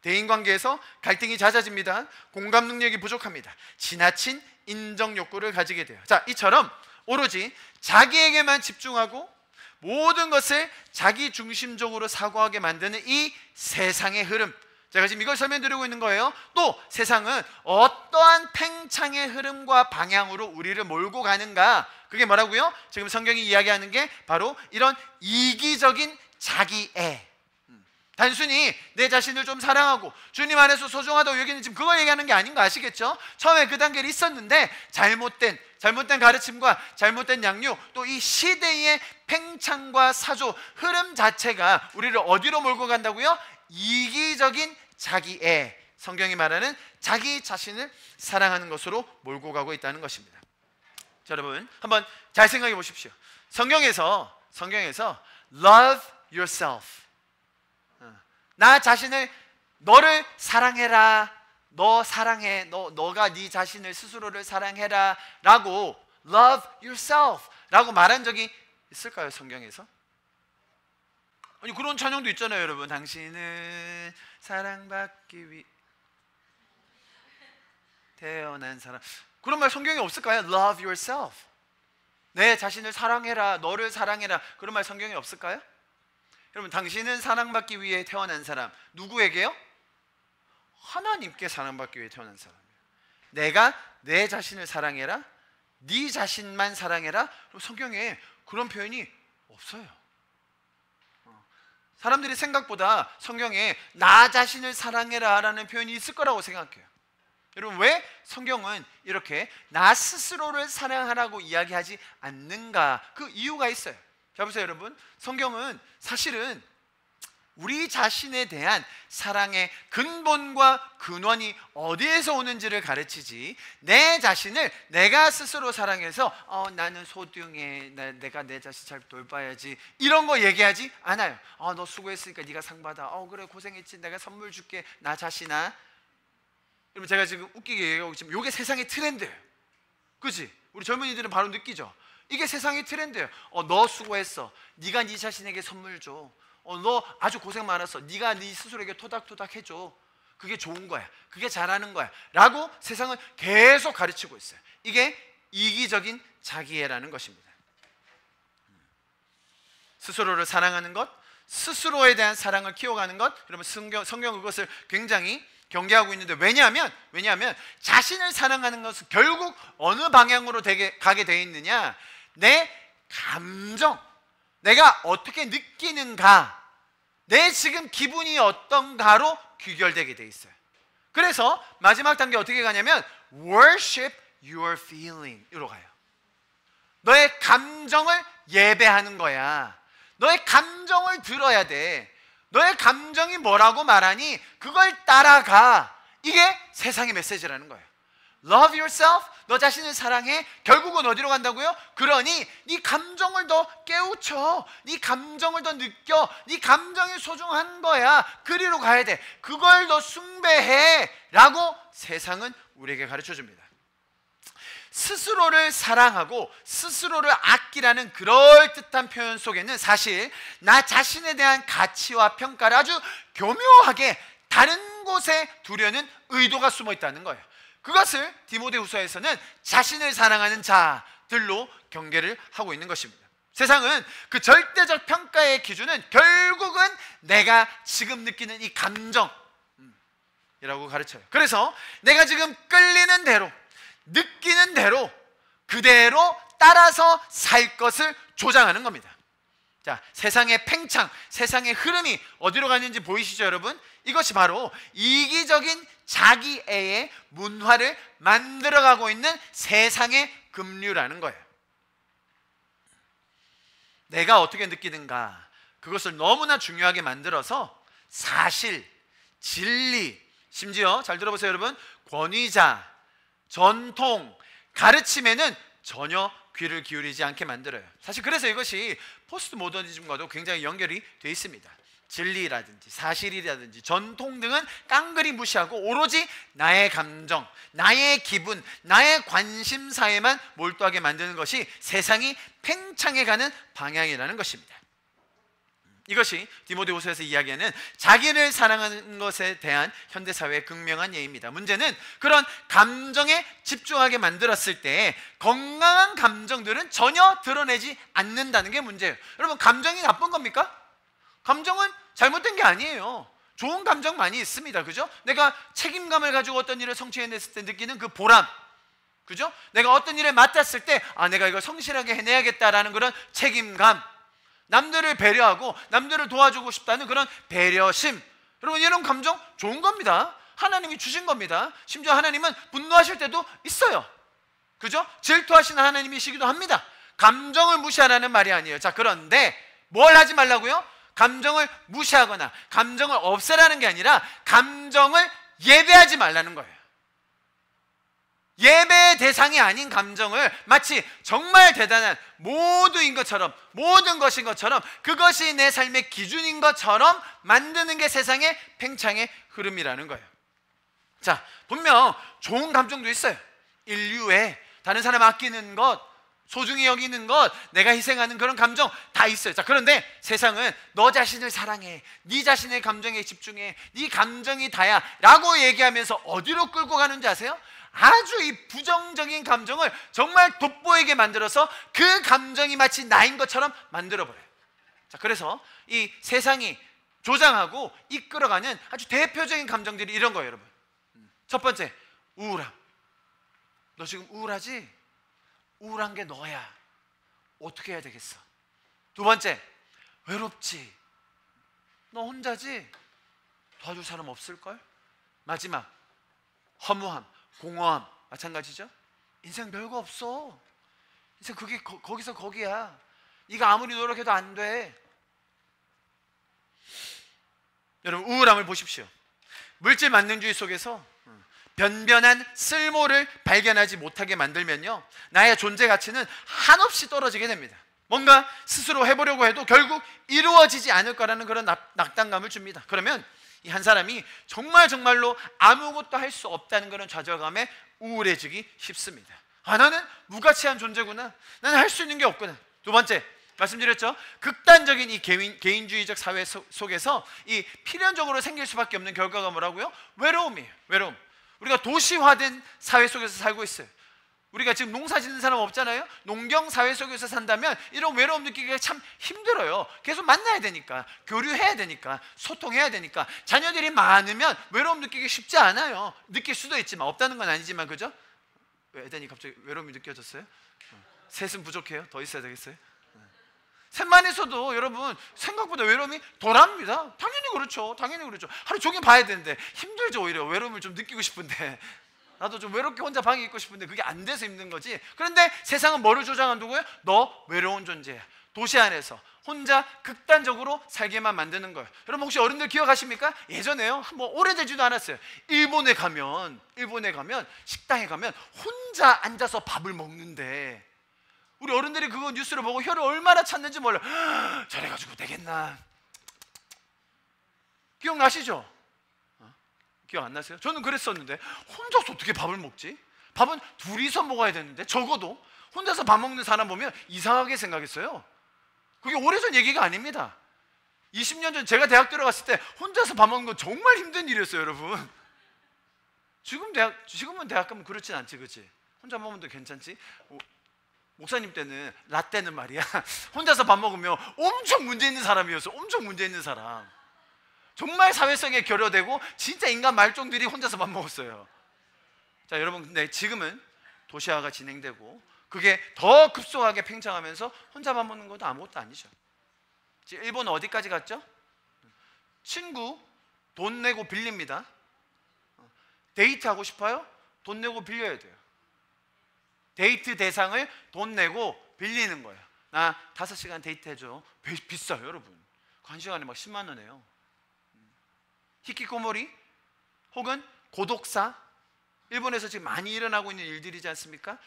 대인관계에서 갈등이 잦아집니다. 공감 능력이 부족합니다. 지나친 인정 욕구를 가지게 돼요. 자, 이처럼 오로지 자기에게만 집중하고 모든 것을 자기 중심적으로 사고하게 만드는 이 세상의 흐름, 제가 지금 이걸 설명드리고 있는 거예요. 또 세상은 어떠한 팽창의 흐름과 방향으로 우리를 몰고 가는가? 그게 뭐라고요? 지금 성경이 이야기하는 게 바로 이런 이기적인 자기애. 단순히 내 자신을 좀 사랑하고 주님 안에서 소중하다고 여기는 지금 그걸 얘기하는 게 아닌 거 아시겠죠? 처음에 그 단계를 있었는데 잘못된 가르침과 잘못된 양육, 또 이 시대의 팽창과 사조 흐름 자체가 우리를 어디로 몰고 간다고요? 이기적인 자기애, 성경이 말하는 자기 자신을 사랑하는 것으로 몰고 가고 있다는 것입니다. 자, 여러분 한번 잘 생각해 보십시오. 성경에서 love yourself, 나 자신을, 너를 사랑해라, 너 사랑해, 너가 네 자신을 스스로를 사랑해라 라고 love yourself 라고 말한 적이 있을까요, 성경에서? 아니, 그런 찬양도 있잖아요, 여러분. 당신은 사랑받기 위해 태어난 사람. 그런 말 성경에 없을까요? Love yourself. 내 자신을 사랑해라, 너를 사랑해라. 그런 말 성경에 없을까요? 여러분, 당신은 사랑받기 위해 태어난 사람. 누구에게요? 하나님께 사랑받기 위해 태어난 사람이에요. 내가 내 자신을 사랑해라, 네 자신만 사랑해라. 성경에 그런 표현이 없어요. 사람들이 생각보다 성경에 나 자신을 사랑해라 라는 표현이 있을 거라고 생각해요. 여러분, 왜 성경은 이렇게 나 스스로를 사랑하라고 이야기하지 않는가? 그 이유가 있어요. 자, 보세요 여러분, 성경은 사실은 우리 자신에 대한 사랑의 근본과 근원이 어디에서 오는지를 가르치지, 내 자신을 내가 스스로 사랑해서 나는 소중해, 내가 내 자신 잘 돌봐야지, 이런 거 얘기하지 않아요. 너 수고했으니까 네가 상 받아. 그래 고생했지, 내가 선물 줄게, 나 자신아. 여러분, 제가 지금 웃기게 얘기하고 있지만 이게 세상의 트렌드예요. 그치? 우리 젊은이들은 바로 느끼죠. 이게 세상의 트렌드예요. 너 수고했어, 네가 네 자신에게 선물 줘. 너 아주 고생 많았어, 네가 네 스스로에게 토닥토닥 해줘. 그게 좋은 거야, 그게 잘하는 거야 라고 세상은 계속 가르치고 있어요. 이게 이기적인 자기애라는 것입니다. 스스로를 사랑하는 것, 스스로에 대한 사랑을 키워가는 것, 그러면 성경 그것을 굉장히 경계하고 있는데, 왜냐하면 자신을 사랑하는 것은 결국 어느 방향으로 가게 되어 있느냐, 내 감정, 내가 어떻게 느끼는가, 내 지금 기분이 어떤가로 귀결되게 돼 있어요. 그래서 마지막 단계 어떻게 가냐면 worship your feeling으로 가요. 너의 감정을 예배하는 거야. 너의 감정을 들어야 돼. 너의 감정이 뭐라고 말하니 그걸 따라가. 이게 세상의 메시지라는 거예요. Love yourself, 너 자신을 사랑해. 결국은 어디로 간다고요? 그러니 네 감정을 더 깨우쳐, 네 감정을 더 느껴, 네 감정이 소중한 거야. 그리로 가야 돼. 그걸 더 숭배해 라고 세상은 우리에게 가르쳐줍니다. 스스로를 사랑하고 스스로를 아끼라는 그럴듯한 표현 속에는 사실 나 자신에 대한 가치와 평가를 아주 교묘하게 다른 곳에 두려는 의도가 숨어 있다는 거예요. 그것을 디모데후서에서는 자신을 사랑하는 자들로 경계를 하고 있는 것입니다. 세상은 그 절대적 평가의 기준은 결국은 내가 지금 느끼는 이 감정이라고 가르쳐요. 그래서 내가 지금 끌리는 대로, 느끼는 대로, 그대로 따라서 살 것을 조장하는 겁니다. 자, 세상의 팽창, 세상의 흐름이 어디로 가는지 보이시죠 여러분? 이것이 바로 이기적인 자기애의 문화를 만들어가고 있는 세상의 급류라는 거예요. 내가 어떻게 느끼는가, 그것을 너무나 중요하게 만들어서 사실, 진리, 심지어 잘 들어보세요 여러분, 권위자, 전통, 가르침에는 전혀 귀를 기울이지 않게 만들어요. 사실 그래서 이것이 포스트 모더니즘과도 굉장히 연결이 되어 있습니다. 진리라든지 사실이라든지 전통 등은 깡그리 무시하고 오로지 나의 감정, 나의 기분, 나의 관심사에만 몰두하게 만드는 것이 세상이 팽창해가는 방향이라는 것입니다. 이것이 디모데후서에서 이야기하는 자기를 사랑하는 것에 대한 현대사회의 극명한 예입니다. 문제는 그런 감정에 집중하게 만들었을 때 건강한 감정들은 전혀 드러내지 않는다는 게 문제예요. 여러분, 감정이 나쁜 겁니까? 감정은 잘못된 게 아니에요. 좋은 감정 많이 있습니다. 그죠? 내가 책임감을 가지고 어떤 일을 성취해냈을 때 느끼는 그 보람, 그죠? 내가 어떤 일을 맡았을 때 내가 이걸 성실하게 해내야겠다라는 그런 책임감, 남들을 배려하고 남들을 도와주고 싶다는 그런 배려심, 여러분 이런 감정 좋은 겁니다. 하나님이 주신 겁니다. 심지어 하나님은 분노하실 때도 있어요. 그죠? 질투하시는 하나님이시기도 합니다. 감정을 무시하라는 말이 아니에요. 자, 그런데 뭘 하지 말라고요? 감정을 무시하거나 감정을 없애라는 게 아니라 감정을 예배하지 말라는 거예요. 예배의 대상이 아닌 감정을 마치 정말 대단한 모두인 것처럼, 모든 것인 것처럼, 그것이 내 삶의 기준인 것처럼 만드는 게 세상의 팽창의 흐름이라는 거예요. 자, 분명 좋은 감정도 있어요. 인류에 다른 사람 아끼는 것, 소중히 여기는 것, 내가 희생하는 그런 감정 다 있어요. 자, 그런데 세상은 너 자신을 사랑해, 네 자신의 감정에 집중해, 네 감정이 다야 라고 얘기하면서 어디로 끌고 가는지 아세요? 아주 이 부정적인 감정을 정말 돋보이게 만들어서 그 감정이 마치 나인 것처럼 만들어버려요. 자, 그래서 이 세상이 조장하고 이끌어가는 아주 대표적인 감정들이 이런 거예요, 여러분. 첫 번째, 우울함. 너 지금 우울하지? 우울한 게 너야. 어떻게 해야 되겠어? 두 번째, 외롭지? 너 혼자지? 도와줄 사람 없을걸? 마지막, 허무함. 공허함 마찬가지죠. 인생 별거 없어. 인생 그게 거기서 거기야. 네가 아무리 노력해도 안 돼. 여러분, 우울함을 보십시오. 물질 만능주의 속에서 변변한 쓸모를 발견하지 못하게 만들면요, 나의 존재 가치는 한없이 떨어지게 됩니다. 뭔가 스스로 해보려고 해도 결국 이루어지지 않을 거라는 그런 낙담감을 줍니다. 그러면 이 한 사람이 정말로 아무것도 할 수 없다는 그런 좌절감에 우울해지기 쉽습니다. 나는 무가치한 존재구나. 나는 할 수 있는 게 없구나. 두 번째, 말씀드렸죠. 극단적인 이 개인주의적 사회 속에서 이 필연적으로 생길 수밖에 없는 결과가 뭐라고요? 외로움이에요. 외로움. 우리가 도시화된 사회 속에서 살고 있어요. 우리가 지금 농사 짓는 사람 없잖아요. 농경 사회 속에서 산다면 이런 외로움 느끼기가 참 힘들어요. 계속 만나야 되니까, 교류해야 되니까, 소통해야 되니까. 자녀들이 많으면 외로움 느끼기 쉽지 않아요. 느낄 수도 있지만, 없다는 건 아니지만, 그죠? 왜 에덴이 갑자기 외로움이 느껴졌어요? 셋은 부족해요? 더 있어야 되겠어요? 셋만 있어도 여러분 생각보다 외로움이 덜합니다. 당연히 그렇죠. 당연히 그렇죠. 하루 종일 봐야 되는데 힘들죠. 오히려 외로움을 좀 느끼고 싶은데, 나도 좀 외롭게 혼자 방에 있고 싶은데 그게 안 돼서 힘든 거지. 그런데 세상은 뭐를 조장한다고요? 너 외로운 존재야. 도시 안에서 혼자 극단적으로 살게만 만드는 거예요. 여러분 혹시 어른들 기억하십니까? 예전에요, 뭐 오래되지도 않았어요. 일본에 가면 식당에 가면 혼자 앉아서 밥을 먹는데, 우리 어른들이 그거 뉴스를 보고 혀를 얼마나 찼는지 몰라요. 저래가지고 되겠나. 기억나시죠? 기억 안 나세요? 저는 그랬었는데, 혼자서 어떻게 밥을 먹지? 밥은 둘이서 먹어야 되는데, 적어도 혼자서 밥 먹는 사람 보면 이상하게 생각했어요. 그게 오래전 얘기가 아닙니다. 20년 전 제가 대학 들어갔을 때 혼자서 밥 먹는 건 정말 힘든 일이었어요, 여러분. 지금은 대학 가면 그렇진 않지, 그치? 혼자 먹으면 괜찮지? 목사님 때는, 나 때는 말이야, 혼자서 밥 먹으면 엄청 문제 있는 사람이었어. 엄청 문제 있는 사람. 정말 사회성에 결여되고 진짜 인간 말종들이 혼자서 밥 먹었어요. 자, 여러분, 근데 지금은 도시화가 진행되고 그게 더 급속하게 팽창하면서 혼자 밥 먹는 것도 아무것도 아니죠. 지금 일본은 어디까지 갔죠? 친구 돈 내고 빌립니다. 데이트하고 싶어요? 돈 내고 빌려야 돼요. 데이트 대상을 돈 내고 빌리는 거예요. 나 5시간 데이트 해줘. 비싸요, 여러분. 그 1시간에 막 10만 원이에요. 히키코모리 혹은 고독사, 일본에서 지금 많이 일어나고 있는 일들이지 않습니까?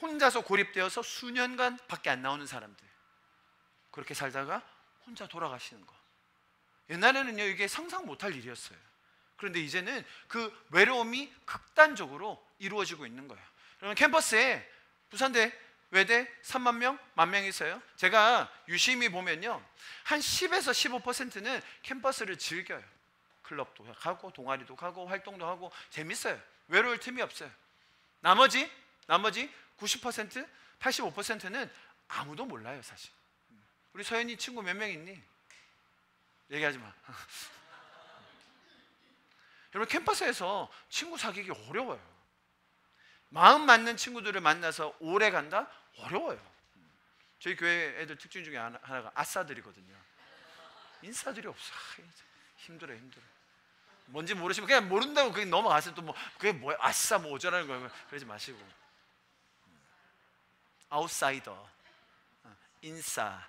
혼자서 고립되어서 수년간 밖에 안 나오는 사람들, 그렇게 살다가 혼자 돌아가시는 거. 옛날에는요, 이게 상상 못할 일이었어요. 그런데 이제는 그 외로움이 극단적으로 이루어지고 있는 거예요. 여러분, 캠퍼스에 부산대, 외대 3만 명, 1만 명이 있어요. 제가 유심히 보면요, 한 10에서 15%는 캠퍼스를 즐겨요. 클럽도 가고 동아리도 가고 활동도 하고 재밌어요. 외로울 틈이 없어요. 나머지 90%, 85%는 아무도 몰라요, 사실. 우리 서연이 친구 몇 명 있니? 얘기하지 마. 여러분, 캠퍼스에서 친구 사귀기 어려워요. 마음 맞는 친구들을 만나서 오래 간다? 어려워요. 저희 교회 애들 특징 중에 하나가 아싸들이거든요. 인싸들이 없어. 힘들어요. 뭔지 모르시면 그냥 모른다고 그냥 넘어가세요. 또 뭐 그게 뭐야, 아싸 뭐 어쩌라는 거예요. 그러지 마시고. 아웃사이더, 인싸.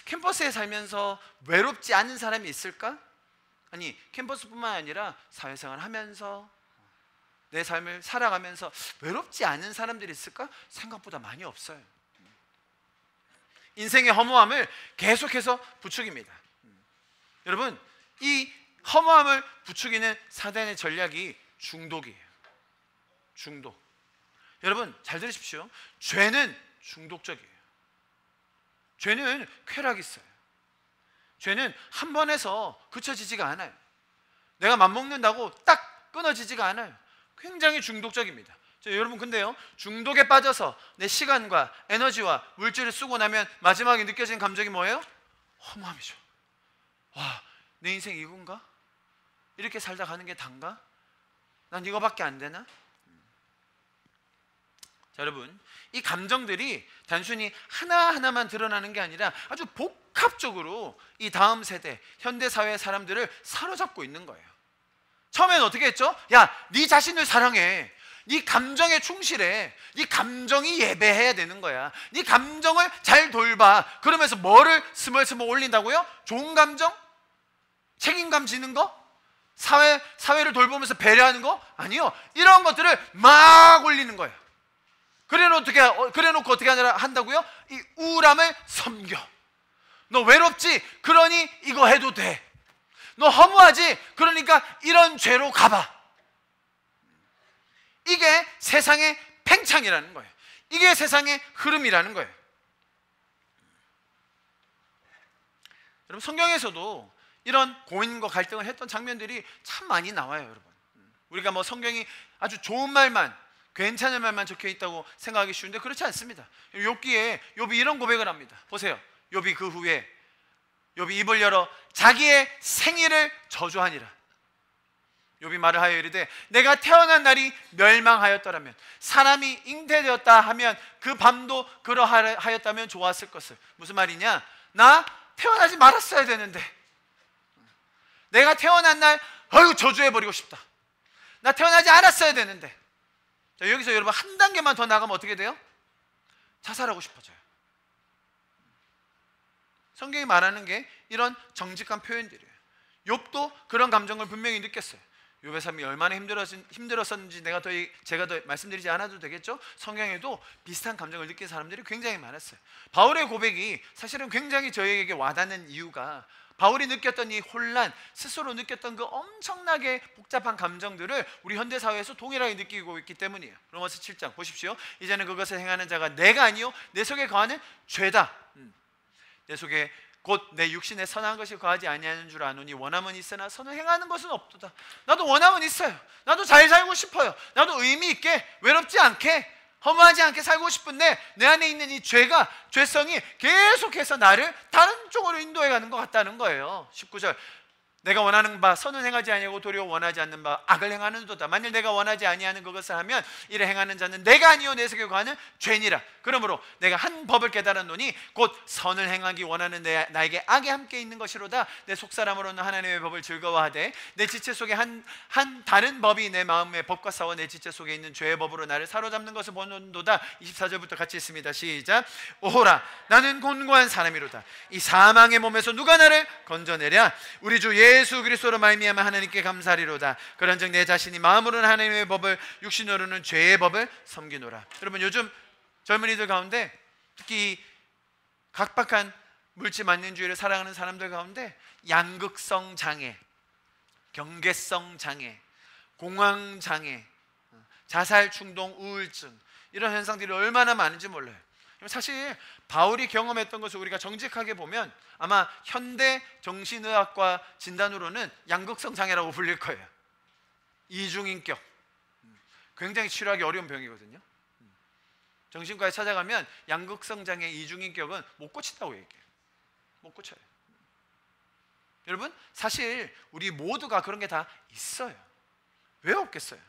캠퍼스에 살면서 외롭지 않은 사람이 있을까? 아니, 캠퍼스뿐만 아니라 사회생활 하면서 내 삶을 살아가면서 외롭지 않은 사람들이 있을까? 생각보다 많이 없어요. 인생의 허무함을 계속해서 부추깁니다. 여러분, 이 허무함을 부추기는 사단의 전략이 중독이에요. 중독. 여러분, 잘 들으십시오. 죄는 중독적이에요. 죄는 쾌락이 있어요. 죄는 한 번 해서 그쳐지지가 않아요. 내가 맘먹는다고 딱 끊어지지가 않아요. 굉장히 중독적입니다. 여러분, 근데요, 중독에 빠져서 내 시간과 에너지와 물질을 쓰고 나면 마지막에 느껴지는 감정이 뭐예요? 허무함이죠. 와, 내 인생 이건가? 이렇게 살다 가는 게 단가? 난 이거밖에 안 되나? 자, 여러분, 이 감정들이 단순히 하나하나만 드러나는 게 아니라 아주 복합적으로 이 다음 세대, 현대사회 사람들을 사로잡고 있는 거예요. 처음에는 어떻게 했죠? 야, 네 자신을 사랑해. 네 감정에 충실해. 네 감정이 예배해야 되는 거야. 네 감정을 잘 돌봐. 그러면서 뭐를 스멀스멀 올린다고요? 좋은 감정? 책임감 지는 거? 사회를 돌보면서 배려하는 거? 아니요. 이런 것들을 막 올리는 거예요. 그래놓고 어떻게 한다고요? 이 우울함을 섬겨. 너 외롭지? 그러니 이거 해도 돼. 너 허무하지? 그러니까 이런 죄로 가봐. 이게 세상의 팽창이라는 거예요. 이게 세상의 흐름이라는 거예요. 여러분, 성경에서도 이런 고민과 갈등을 했던 장면들이 참 많이 나와요, 여러분. 우리가 뭐 성경이 아주 좋은 말만, 괜찮은 말만 적혀 있다고 생각하기 쉬운데 그렇지 않습니다. 욥기에 욥이 이런 고백을 합니다. 보세요. 욥이 그 후에 욥이 입을 열어 자기의 생일을 저주하니라. 욥이 말을 하여 이르되 내가 태어난 날이 멸망하였더라면, 사람이 잉태되었다 하면 그 밤도 그러하였다면 좋았을 것을. 무슨 말이냐? 나 태어나지 말았어야 되는데, 내가 태어난 날 저주해버리고 싶다. 나 태어나지 않았어야 되는데. 자, 여기서 여러분 한 단계만 더 나가면 어떻게 돼요? 자살하고 싶어져요. 성경이 말하는 게 이런 정직한 표현들이에요. 욥도 그런 감정을 분명히 느꼈어요. 욥의 삶이 얼마나 힘들었었는지 제가 더 말씀드리지 않아도 되겠죠? 성경에도 비슷한 감정을 느낀 사람들이 굉장히 많았어요. 바울의 고백이 사실은 굉장히 저에게 와닿는 이유가, 바울이 느꼈던 이 혼란, 스스로 느꼈던 그 엄청나게 복잡한 감정들을 우리 현대사회에서 동일하게 느끼고 있기 때문이에요. 로마서 7장 보십시오. 이제는 그것을 행하는 자가 내가 아니요 내 속에 거하는 죄다. 내 속에 곧 내 육신에 선한 것이 거하지 아니하는 줄 아노니 원함은 있으나 선을 행하는 것은 없도다. 나도 원함은 있어요. 나도 잘 살고 싶어요. 나도 의미 있게, 외롭지 않게, 허무하지 않게 살고 싶은데 내 안에 있는 이 죄성이 계속해서 나를 다른 쪽으로 인도해 가는 것 같다는 거예요. 19절, 내가 원하는 바 선을 행하지 아니하고 도리어 원하지 않는 바 악을 행하는도다. 만일 내가 원하지 아니하는 그것을 하면 이를 행하는 자는 내가 아니요 내 속에 거하는 죄니라. 그러므로 내가 한 법을 깨달았노니 곧 선을 행하기 원하는 나에게 악이 함께 있는 것이로다. 내 속사람으로는 하나님의 법을 즐거워하되 내 지체 속에 한 다른 법이 내 마음의 법과 싸워 내 지체 속에 있는 죄의 법으로 나를 사로잡는 것을 보는도다. 24절부터 같이 있습니다. 시작. 오호라, 나는 곤고한 사람이로다. 이 사망의 몸에서 누가 나를 건져내랴. 우리 주 예수 그리스도로 말미암아 하나님께 감사하리로다. 그런즉 내 자신이 마음으로는 하나님의 법을, 육신으로는 죄의 법을 섬기노라. 여러분, 요즘 젊은이들 가운데 특히 각박한 물질만능주의를 살아가는 사람들 가운데 양극성 장애, 경계성 장애, 공황 장애, 자살 충동 우울증, 이런 현상들이 얼마나 많은지 몰라요. 사실 바울이 경험했던 것을 우리가 정직하게 보면 아마 현대 정신의학과 진단으로는 양극성 장애라고 불릴 거예요. 이중인격, 굉장히 치료하기 어려운 병이거든요. 정신과에 찾아가면 양극성 장애 이중인격은 못 고친다고 얘기해요. 못 고쳐요. 여러분, 사실 우리 모두가 그런 게 다 있어요. 왜 없겠어요?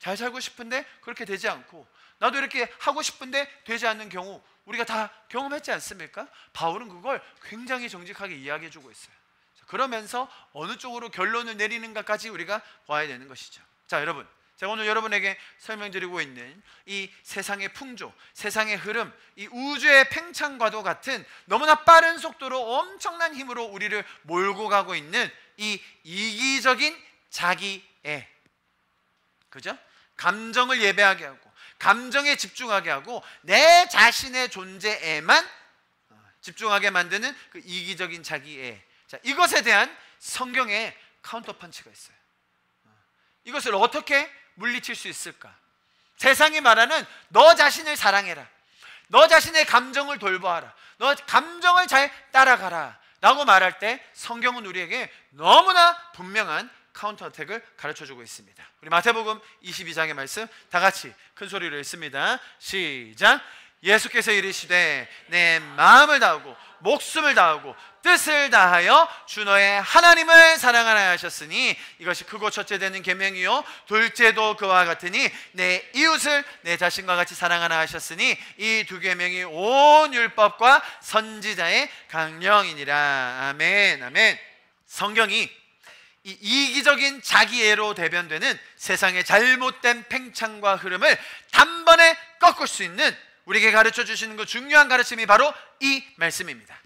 잘 살고 싶은데 그렇게 되지 않고, 나도 이렇게 하고 싶은데 되지 않는 경우 우리가 다 경험했지 않습니까? 바울은 그걸 굉장히 정직하게 이야기해 주고 있어요. 그러면서 어느 쪽으로 결론을 내리는가까지 우리가 봐야 되는 것이죠. 자, 여러분, 제가 오늘 여러분에게 설명드리고 있는 이 세상의 풍조, 세상의 흐름, 이 우주의 팽창과도 같은 너무나 빠른 속도로 엄청난 힘으로 우리를 몰고 가고 있는 이 이기적인 자기애, 그죠? 감정을 예배하게 하고 감정에 집중하게 하고 내 자신의 존재에만 집중하게 만드는 그 이기적인 자기애. 자, 이것에 대한 성경의 카운터 펀치가 있어요. 이것을 어떻게 물리칠 수 있을까? 세상이 말하는 너 자신을 사랑해라, 너 자신의 감정을 돌보아라, 너 감정을 잘 따라가라 라고 말할 때 성경은 우리에게 너무나 분명한 카운터 어택을 가르쳐주고 있습니다. 우리 마태복음 22장의 말씀 다 같이 큰 소리로 읽습니다. 시작. 예수께서 이르시되 내 마음을 다하고 목숨을 다하고 뜻을 다하여 주 너의 하나님을 사랑하라 하셨으니 이것이 크고 첫째 되는 계명이요 둘째도 그와 같으니 내 이웃을 내 자신과 같이 사랑하라 하셨으니 이 두 계명이 온 율법과 선지자의 강령이니라. 아멘, 아멘. 성경이 이 이기적인 자기애로 대변되는 세상의 잘못된 팽창과 흐름을 단번에 꺾을 수 있는 우리에게 가르쳐 주시는 그 중요한 가르침이 바로 이 말씀입니다.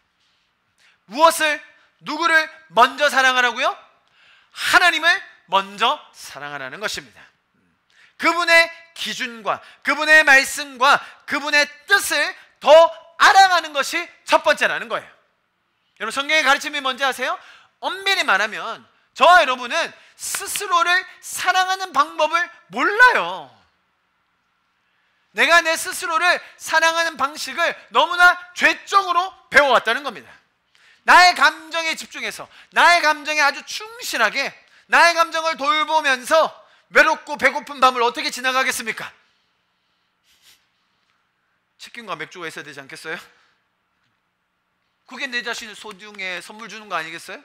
무엇을, 누구를 먼저 사랑하라고요? 하나님을 먼저 사랑하라는 것입니다. 그분의 기준과 그분의 말씀과 그분의 뜻을 더 알아가는 것이 첫 번째라는 거예요. 여러분, 성경의 가르침이 뭔지 아세요? 엄밀히 말하면 저와 여러분은 스스로를 사랑하는 방법을 몰라요. 내가 내 스스로를 사랑하는 방식을 너무나 죄적으로 배워왔다는 겁니다. 나의 감정에 집중해서 나의 감정에 아주 충실하게 나의 감정을 돌보면서 외롭고 배고픈 밤을 어떻게 지나가겠습니까? 치킨과 맥주가 있어야 되지 않겠어요? 그게 내 자신을 소중해 선물 주는 거 아니겠어요?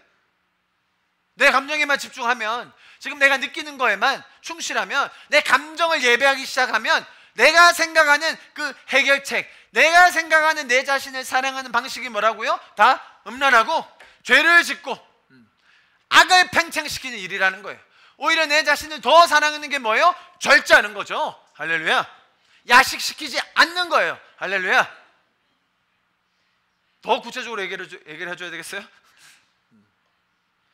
내 감정에만 집중하면, 지금 내가 느끼는 거에만 충실하면, 내 감정을 예배하기 시작하면 내가 생각하는 그 해결책, 내가 생각하는 내 자신을 사랑하는 방식이 뭐라고요? 다 음란하고 죄를 짓고 악을 팽창시키는 일이라는 거예요. 오히려 내 자신을 더 사랑하는 게 뭐예요? 절제하는 거죠. 할렐루야. 야식시키지 않는 거예요. 할렐루야. 더 구체적으로 얘기를 해줘야 되겠어요?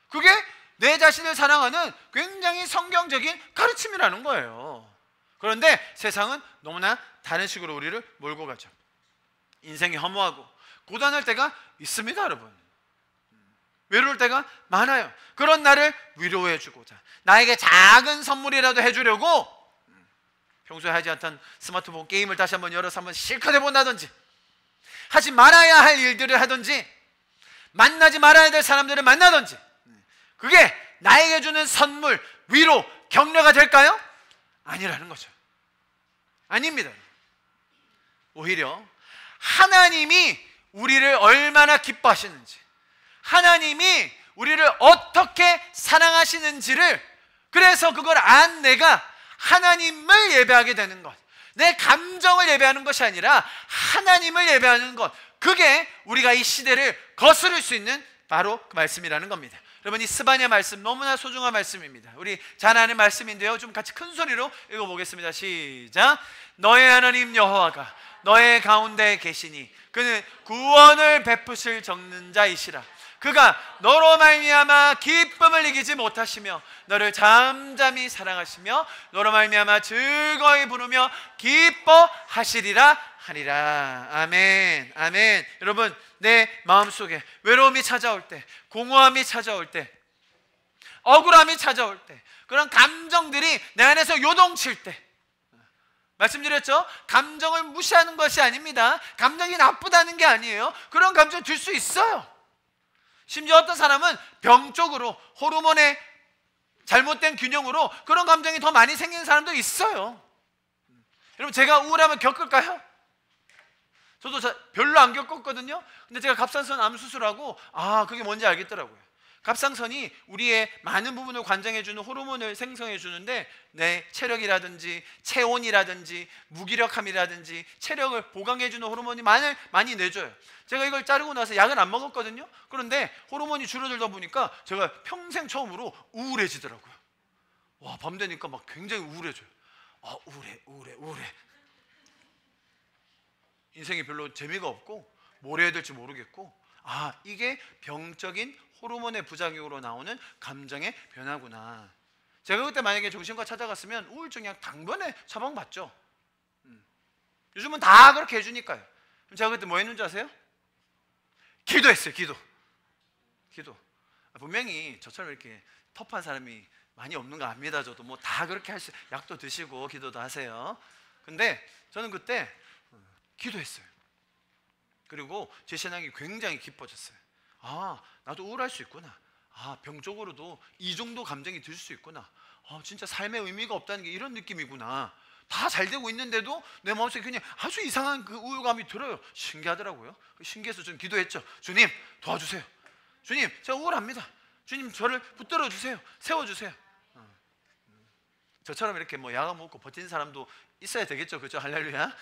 그게 내 자신을 사랑하는 굉장히 성경적인 가르침이라는 거예요. 그런데 세상은 너무나 다른 식으로 우리를 몰고 가죠. 인생이 허무하고 고단할 때가 있습니다, 여러분. 외로울 때가 많아요. 그런 나를 위로해 주고자, 나에게 작은 선물이라도 해주려고 평소에 하지 않던 스마트폰 게임을 다시 한번 열어서 한번 실컷 해본다든지, 하지 말아야 할 일들을 하든지, 만나지 말아야 될 사람들을 만나든지, 그게 나에게 주는 선물, 위로, 격려가 될까요? 아니라는 거죠. 아닙니다. 오히려 하나님이 우리를 얼마나 기뻐하시는지, 하나님이 우리를 어떻게 사랑하시는지를, 그래서 그걸 안 내가 하나님을 예배하게 되는 것, 내 감정을 예배하는 것이 아니라 하나님을 예배하는 것, 그게 우리가 이 시대를 거스를 수 있는 바로 그 말씀이라는 겁니다. 여러분, 이 스바냐 말씀 너무나 소중한 말씀입니다. 우리 잘 아는 말씀인데요, 좀 같이 큰 소리로 읽어보겠습니다. 시작. 너의 하나님 여호와가 너의 가운데 계시니 그는 구원을 베푸실 적는 자이시라. 그가 너로 말미암아 기쁨을 이기지 못하시며 너를 잠잠히 사랑하시며 너로 말미암아 즐거이 부르며 기뻐하시리라 하리라. 아멘, 아멘. 여러분, 내 마음속에 외로움이 찾아올 때, 공허함이 찾아올 때, 억울함이 찾아올 때, 그런 감정들이 내 안에서 요동칠 때, 말씀드렸죠? 감정을 무시하는 것이 아닙니다. 감정이 나쁘다는 게 아니에요. 그런 감정 들 수 있어요. 심지어 어떤 사람은 병적으로, 호르몬의 잘못된 균형으로 그런 감정이 더 많이 생기는 사람도 있어요. 여러분, 제가 우울함을 겪을까요? 저도 별로 안 겪었거든요. 근데 제가 갑상선 암 수술하고 그게 뭔지 알겠더라고요. 갑상선이 우리의 많은 부분을 관장해주는 호르몬을 생성해주는데, 내 체력이라든지 체온이라든지 무기력함이라든지 체력을 보강해주는 호르몬이 많이 내줘요. 제가 이걸 자르고 나서 약을 안 먹었거든요. 그런데 호르몬이 줄어들다 보니까 제가 평생 처음으로 우울해지더라고요. 와, 밤 되니까 막 굉장히 우울해져요. 우울해. 인생이 별로 재미가 없고 뭘 해야 될지 모르겠고, 이게 병적인 호르몬의 부작용으로 나오는 감정의 변화구나. 제가 그때 만약에 정신과 찾아갔으면 우울증 약 당번에 처방받죠. 요즘은 다 그렇게 해주니까요. 제가 그때 뭐 했는지 아세요? 기도했어요. 기도. 분명히 저처럼 이렇게 터프한 사람이 많이 없는 거 압니다. 저도 뭐 다 그렇게 약도 드시고 기도도 하세요. 근데 저는 그때 기도했어요. 그리고 제 신앙이 굉장히 깊어졌어요. 나도 우울할 수 있구나. 병적으로도 이 정도 감정이 들 수 있구나. 진짜 삶의 의미가 없다는 게 이런 느낌이구나. 다 잘 되고 있는데도 내 마음속에 그냥 아주 이상한 그 우울감이 들어요. 신기하더라고요. 신기해서 저는 기도했죠. 주님, 도와주세요. 주님, 제가 우울합니다. 주님, 저를 붙들어 주세요. 세워주세요. 저처럼 이렇게 뭐 야가 먹고 버티는 사람도 있어야 되겠죠, 그죠? 할렐루야.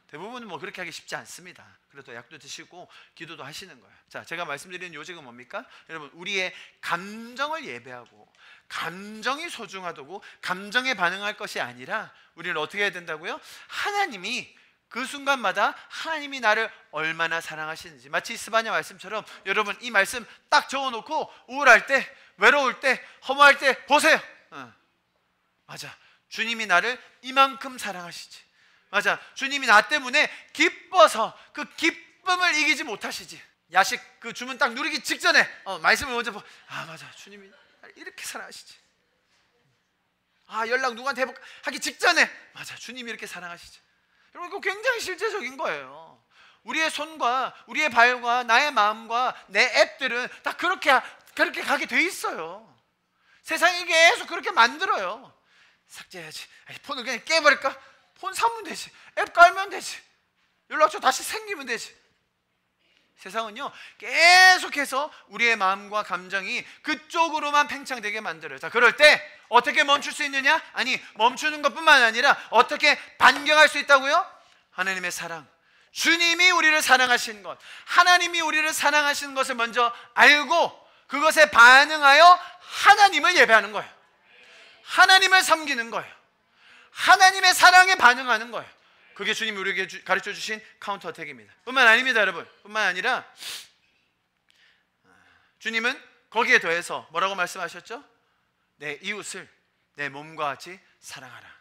대부분은 뭐 그렇게 하기 쉽지 않습니다. 그래도 약도 드시고 기도도 하시는 거예요. 자, 제가 말씀드리는 요지가 뭡니까? 여러분, 우리의 감정을 예배하고 감정이 소중하다고 감정에 반응할 것이 아니라 우리는 어떻게 해야 된다고요? 하나님이 그 순간마다 하나님이 나를 얼마나 사랑하시는지, 마치 이스바냐 말씀처럼 여러분 이 말씀 딱 적어놓고 우울할 때, 외로울 때, 허무할 때 보세요. 맞아, 주님이 나를 이만큼 사랑하시지. 맞아, 주님이 나 때문에 기뻐서 그 기쁨을 이기지 못하시지. 야식 그 주문 딱 누리기 직전에 말씀을 먼저 맞아, 주님이 나를 이렇게 사랑하시지. 연락 누구한테 해볼까 하기 직전에 맞아, 주님이 이렇게 사랑하시지. 여러분, 이거 굉장히 실제적인 거예요. 우리의 손과 우리의 발과 나의 마음과 내 앱들은 다 그렇게 가게 돼 있어요. 세상이 계속 그렇게 만들어요. 삭제해야지. 폰을 그냥 깨버릴까? 폰 사면 되지. 앱 깔면 되지. 연락처 다시 생기면 되지. 세상은요, 계속해서 우리의 마음과 감정이 그쪽으로만 팽창되게 만들어요. 자, 그럴 때 어떻게 멈출 수 있느냐? 아니, 멈추는 것뿐만 아니라 어떻게 반경할 수 있다고요? 하나님의 사랑, 주님이 우리를 사랑하신 것, 하나님이 우리를 사랑하시는 것을 먼저 알고 그것에 반응하여 하나님을 예배하는 거예요. 하나님을 섬기는 거예요. 하나님의 사랑에 반응하는 거예요. 그게 주님이 우리에게 가르쳐 주신 카운터 어택입니다. 뿐만 아닙니다, 여러분. 뿐만 아니라 주님은 거기에 더해서 뭐라고 말씀하셨죠? 내 이웃을 내 몸과 같이 사랑하라.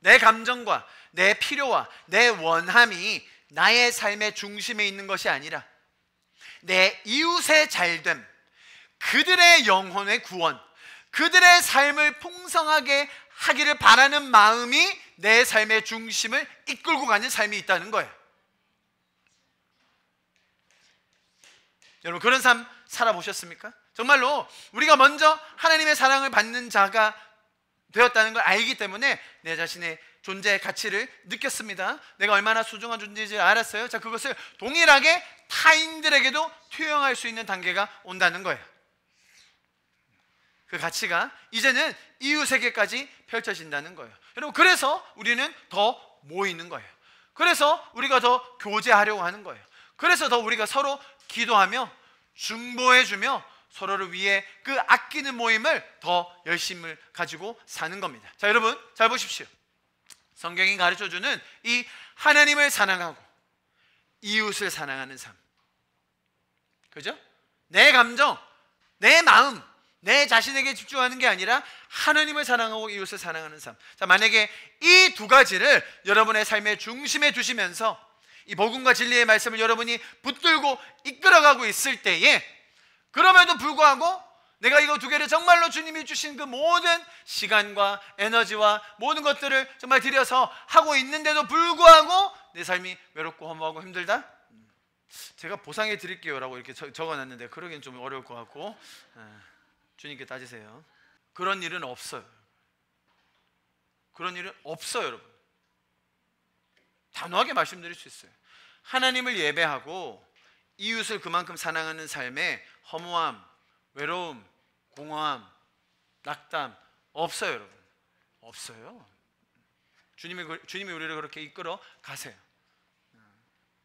내 감정과 내 필요와 내 원함이 나의 삶의 중심에 있는 것이 아니라 내 이웃의 잘됨, 그들의 영혼의 구원, 그들의 삶을 풍성하게 하기를 바라는 마음이 내 삶의 중심을 이끌고 가는 삶이 있다는 거예요. 여러분, 그런 삶 살아보셨습니까? 정말로 우리가 먼저 하나님의 사랑을 받는 자가 되었다는 걸 알기 때문에 내 자신의 존재의 가치를 느꼈습니다. 내가 얼마나 소중한 존재인지 알았어요. 자, 그것을 동일하게 타인들에게도 투영할 수 있는 단계가 온다는 거예요. 그 가치가 이제는 이웃에게까지 펼쳐진다는 거예요. 여러분, 그래서 우리는 더 모이는 거예요. 그래서 우리가 더 교제하려고 하는 거예요. 그래서 더 우리가 서로 기도하며 중보해주며 서로를 위해 그 아끼는 모임을 더 열심을 가지고 사는 겁니다. 자, 여러분 잘 보십시오. 성경이 가르쳐주는 이 하나님을 사랑하고 이웃을 사랑하는 삶, 그죠? 내 감정, 내 마음, 내 자신에게 집중하는 게 아니라 하나님을 사랑하고 이웃을 사랑하는 삶. 자, 만약에 이 두 가지를 여러분의 삶의 중심에 두시면서 이 복음과 진리의 말씀을 여러분이 붙들고 이끌어가고 있을 때에, 그럼에도 불구하고 내가 이거 두 개를 정말로 주님이 주신 그 모든 시간과 에너지와 모든 것들을 정말 들여서 하고 있는데도 불구하고 내 삶이 외롭고 허무하고 힘들다? 제가 보상해 드릴게요 라고 이렇게 적어놨는데 그러기엔 좀 어려울 것 같고, 주님께 따지세요. 그런 일은 없어요. 그런 일은 없어요, 여러분. 단호하게 말씀드릴 수 있어요. 하나님을 예배하고 이웃을 그만큼 사랑하는 삶에 허무함, 외로움, 공허함, 낙담 없어요, 여러분. 없어요. 주님이 우리를 그렇게 이끌어 가세요.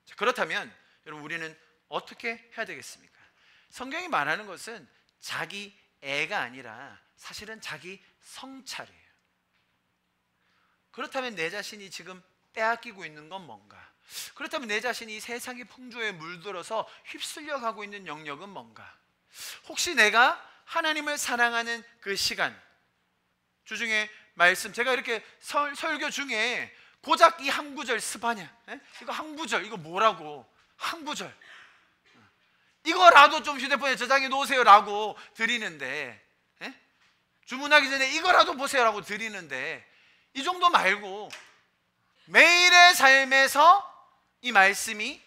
자, 그렇다면 여러분, 우리는 어떻게 해야 되겠습니까? 성경이 말하는 것은 자기 애가 아니라 사실은 자기 성찰이에요. 그렇다면 내 자신이 지금 빼앗기고 있는 건 뭔가? 그렇다면 내 자신이 세상의 풍조에 물들어서 휩쓸려 가고 있는 영역은 뭔가? 혹시 내가 하나님을 사랑하는 그 시간, 주중에 말씀, 제가 이렇게 설교 중에 고작 이 한 구절 스바냐, 이거 한 구절, 이거 뭐라고, 한 구절 이거라도 좀 휴대폰에 저장해 놓으세요라고 드리는데, 주문하기 전에 이거라도 보세요라고 드리는데, 이 정도 말고 매일의 삶에서 이 말씀이,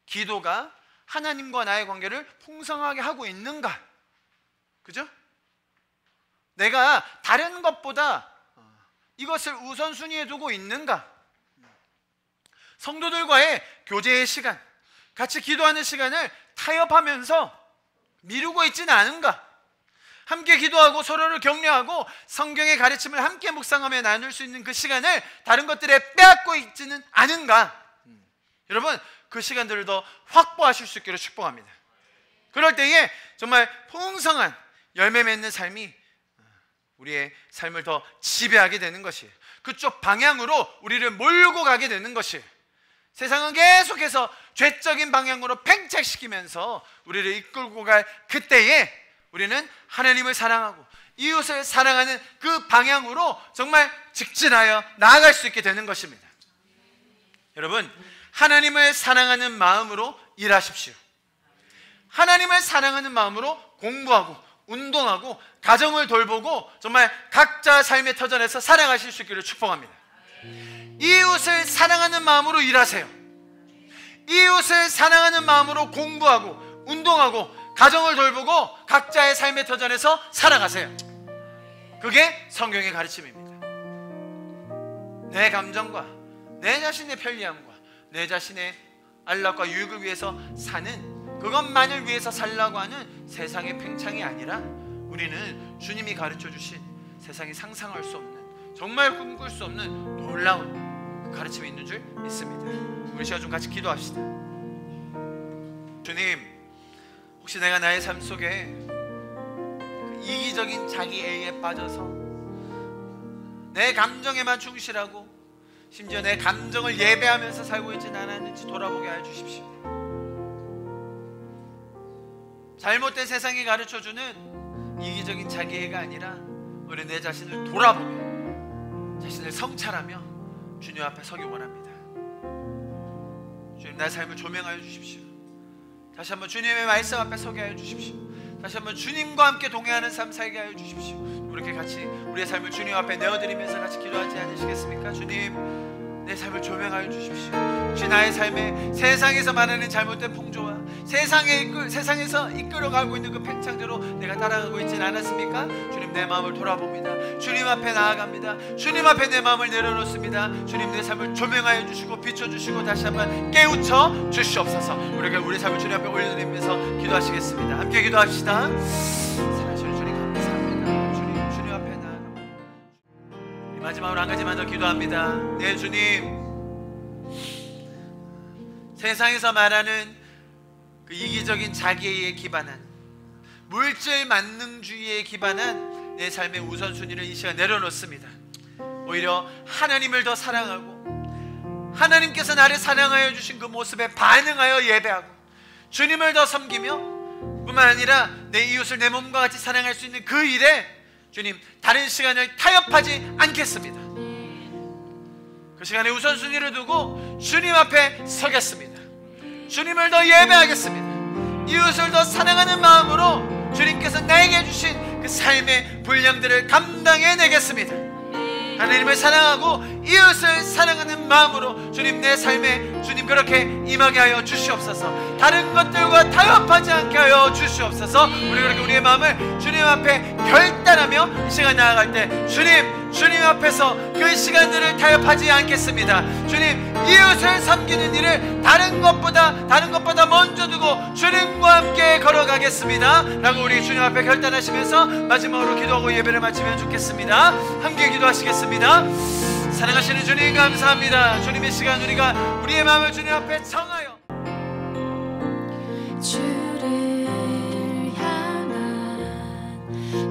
기도가 하나님과 나의 관계를 풍성하게 하고 있는가? 그죠? 내가 다른 것보다 이것을 우선순위에 두고 있는가? 성도들과의 교제의 시간, 같이 기도하는 시간을 타협하면서 미루고 있지는 않은가? 함께 기도하고 서로를 격려하고 성경의 가르침을 함께 묵상하며 나눌 수 있는 그 시간을 다른 것들에 빼앗고 있지는 않은가? 여러분, 그 시간들을 더 확보하실 수 있기를 축복합니다. 그럴 때에 정말 풍성한 열매 맺는 삶이 우리의 삶을 더 지배하게 되는 것이에요. 그쪽 방향으로 우리를 몰고 가게 되는 것이에요. 세상은 계속해서 죄적인 방향으로 팽착시키면서 우리를 이끌고 갈 그때에 우리는 하나님을 사랑하고 이웃을 사랑하는 그 방향으로 정말 직진하여 나아갈 수 있게 되는 것입니다. 여러분, 하나님을 사랑하는 마음으로 일하십시오. 하나님을 사랑하는 마음으로 공부하고 운동하고 가정을 돌보고 정말 각자 삶의 터전에서 살아가실 수 있기를 축복합니다. 이웃을 사랑하는 마음으로 일하세요. 이웃을 사랑하는 마음으로 공부하고 운동하고 가정을 돌보고 각자의 삶의 터전에서 살아가세요. 그게 성경의 가르침입니다. 내 감정과 내 자신의 편리함과 내 자신의 안락과 유익을 위해서 사는, 그것만을 위해서 살라고 하는 세상의 팽창이 아니라 우리는 주님이 가르쳐 주신 세상이 상상할 수 없는, 정말 꿈꿀 수 없는 놀라운 그 가르침이 있는 줄 믿습니다. 우리 시간 좀 같이 기도합시다. 주님, 혹시 내가 나의 삶 속에 그 이기적인 자기애에 빠져서 내 감정에만 충실하고 심지어 내 감정을 예배하면서 살고 있지는 않았는지 돌아보게 해 주십시오. 잘못된 세상이 가르쳐주는 이기적인 자기애가 아니라 우리 내 자신을 돌아보며 자신을 성찰하며 주님 앞에 서기 원합니다. 주님, 나의 삶을 조명하여 주십시오. 다시 한번 주님의 말씀 앞에 서게 하여 주십시오. 다시 한번 주님과 함께 동행하는 삶 살게 하여 주십시오. 이렇게 같이 우리의 삶을 주님 앞에 내어드리면서 같이 기도하지 않으시겠습니까? 주님, 내 삶을 조명하여 주십시오. 혹시 나의 삶에 세상에서 말하는 잘못된 풍조와 세상에서 이끌어가고 있는 그 팽창대로 내가 따라가고 있지는 않았습니까? 주님, 내 마음을 돌아봅니다. 주님 앞에 나아갑니다. 주님 앞에 내 마음을 내려놓습니다. 주님, 내 삶을 조명하여 주시고 비춰주시고 다시 한번 깨우쳐 주시옵소서. 우리가 우리 삶을 주님 앞에 올려드리면서 기도하시겠습니다. 함께 기도합시다. 사랑하시는 주님, 감사합니다. 주님 앞에 나아갑니다. 마지막으로 한 가지만 더 기도합니다. 네, 주님, 세상에서 말하는 그 이기적인 자기애에 기반한 물질 만능주의에 기반한 내 삶의 우선순위를 이 시간 내려놓습니다. 오히려 하나님을 더 사랑하고 하나님께서 나를 사랑하여 주신 그 모습에 반응하여 예배하고 주님을 더 섬기며 뿐만 아니라 내 이웃을 내 몸과 같이 사랑할 수 있는 그 일에 주님, 다른 시간을 타협하지 않겠습니다. 그 시간에 우선순위를 두고 주님 앞에 서겠습니다. 주님을 더 예배하겠습니다. 이웃을 더 사랑하는 마음으로 주님께서 내게 주신 그 삶의 분량들을 감당해내겠습니다. 하나님을 사랑하고 이웃을 사랑하는 마음으로 주님, 내 삶에 주님 그렇게 임하게 하여 주시옵소서. 다른 것들과 타협하지 않게 하여 주시옵소서. 우리 그렇게 우리의 마음을 주님 앞에 결단하며 이 시간 나아갈 때 주님 앞에서 그 시간들을 타협하지 않겠습니다. 주님, 이웃을 섬기는 일을 다른 것보다 먼저 두고 주님과 함께 걸어가겠습니다 라고 우리 주님 앞에 결단하시면서 마지막으로 기도하고 예배를 마치면 좋겠습니다. 함께 기도하시겠습니다. 사랑하시는 주님, 감사합니다. 주님의 시간 우리가 우리의 마음을 주님 앞에 청하여 주를 향한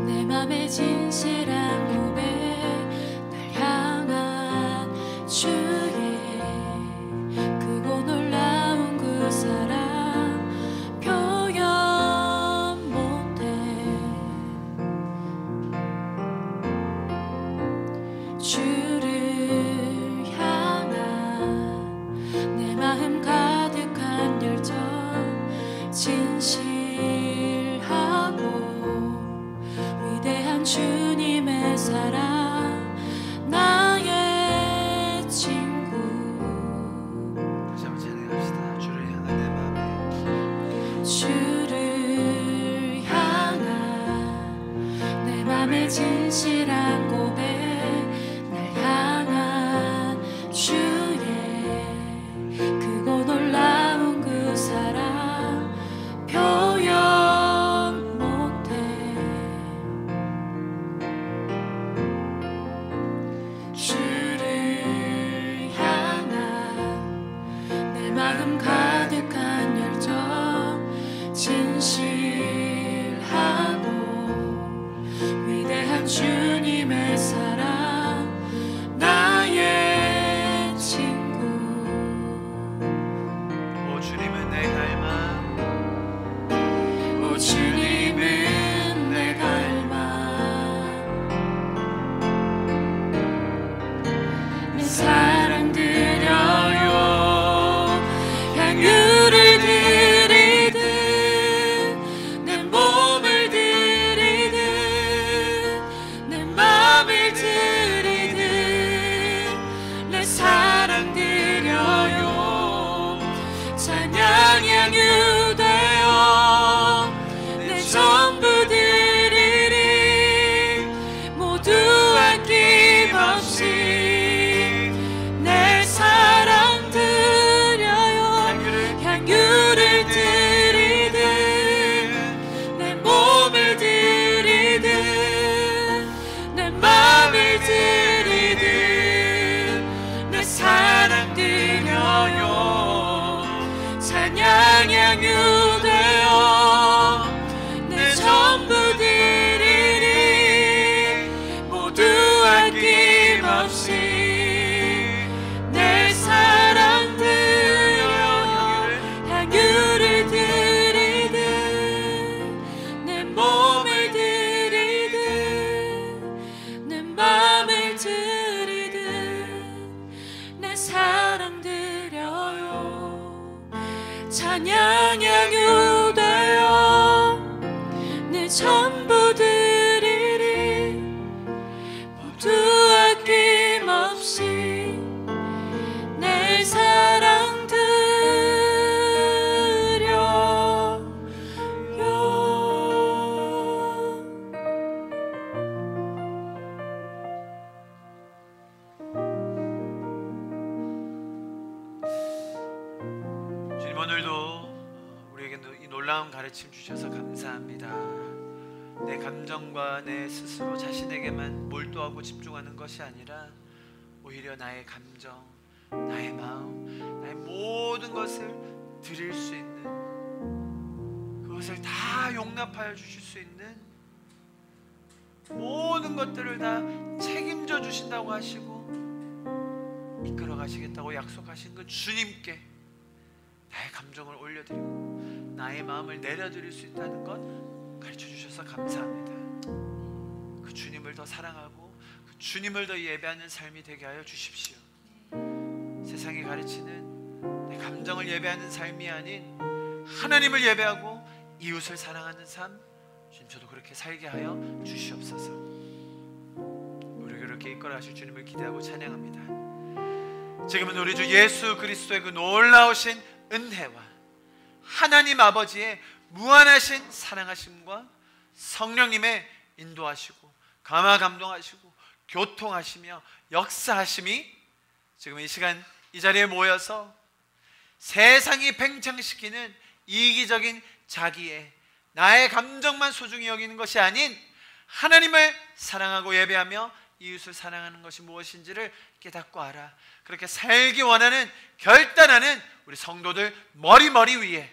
내 맘의 진실한 고백, 날 향한 주의 크고 놀라운 그 사랑 표현 못해. 주를 향한 내 마음 가득한 열정, 진실하고 위대한 주님의 사랑, 나의 친구. 다시 한번 찬양합시다. 주를 향한 내 마음에, 주를 향한 내 맘의 진실한 고백, 날 향한 주의 크고 놀라운 그 사랑 표현 못해. 찬양향유 되어 내 전부 드리리 모두 아낌없이 내 사랑 드려요 향유를 드리듯 내 몸을 드리듯 내 맘을 드리듯 내 사랑 드려요 찬양향유 되어 내 전부 드리리 모두 아낌없이 내 사랑 드려 향유를 드리듯 내 몸을 드리듯 내 맘을 드리듯 내 사랑 드려요 찬양향유 되어 내 전부 드리리 모두 아낌없이 내 사랑 드려요. 주님, 오늘도 우리에게 이 놀라운 가르침 주셔서 감사합니다. 내 감정과 내 스스로 자신에게만 몰두하고 집중하는 것이 아니라 오히려 나의 감정, 나의 마음, 나의 모든 것을 드릴 수 있는, 그것을 다 용납하여 주실 수 있는, 모든 것들을 다 책임져 주신다고 하시고 이끌어 가시겠다고 약속하신 그 주님께 나의 감정을 올려드리고 나의 마음을 내려드릴 수 있다는 것 가르쳐 주셔서 감사합니다. 그 주님을 더 사랑하고 그 주님을 더 예배하는 삶이 되게 하여 주십시오. 세상이 가르치는 내 감정을 예배하는 삶이 아닌 하나님을 예배하고 이웃을 사랑하는 삶, 주님 저도 그렇게 살게 하여 주시옵소서. 우리 그렇게 이끌어 가실 주님을 기대하고 찬양합니다. 지금은 우리 주 예수 그리스도의 그 놀라우신 은혜와 하나님 아버지의 무한하신 사랑하심과 성령님의 인도하시고 감화 감동하시고 교통하시며 역사하심이 지금 이 시간 이 자리에 모여서 세상이 팽창시키는 이기적인 자기의 나의 감정만 소중히 여기는 것이 아닌 하나님을 사랑하고 예배하며 이웃을 사랑하는 것이 무엇인지를 깨닫고 알아 그렇게 살기 원하는 결단하는 우리 성도들 머리 위에,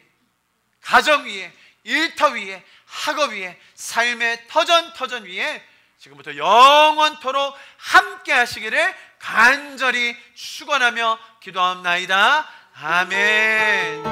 가정 위에, 일터 위에, 학업 위에, 삶의 터전 위에 지금부터 영원토록 함께 하시기를 간절히 축원하며 기도하옵나이다. 아멘.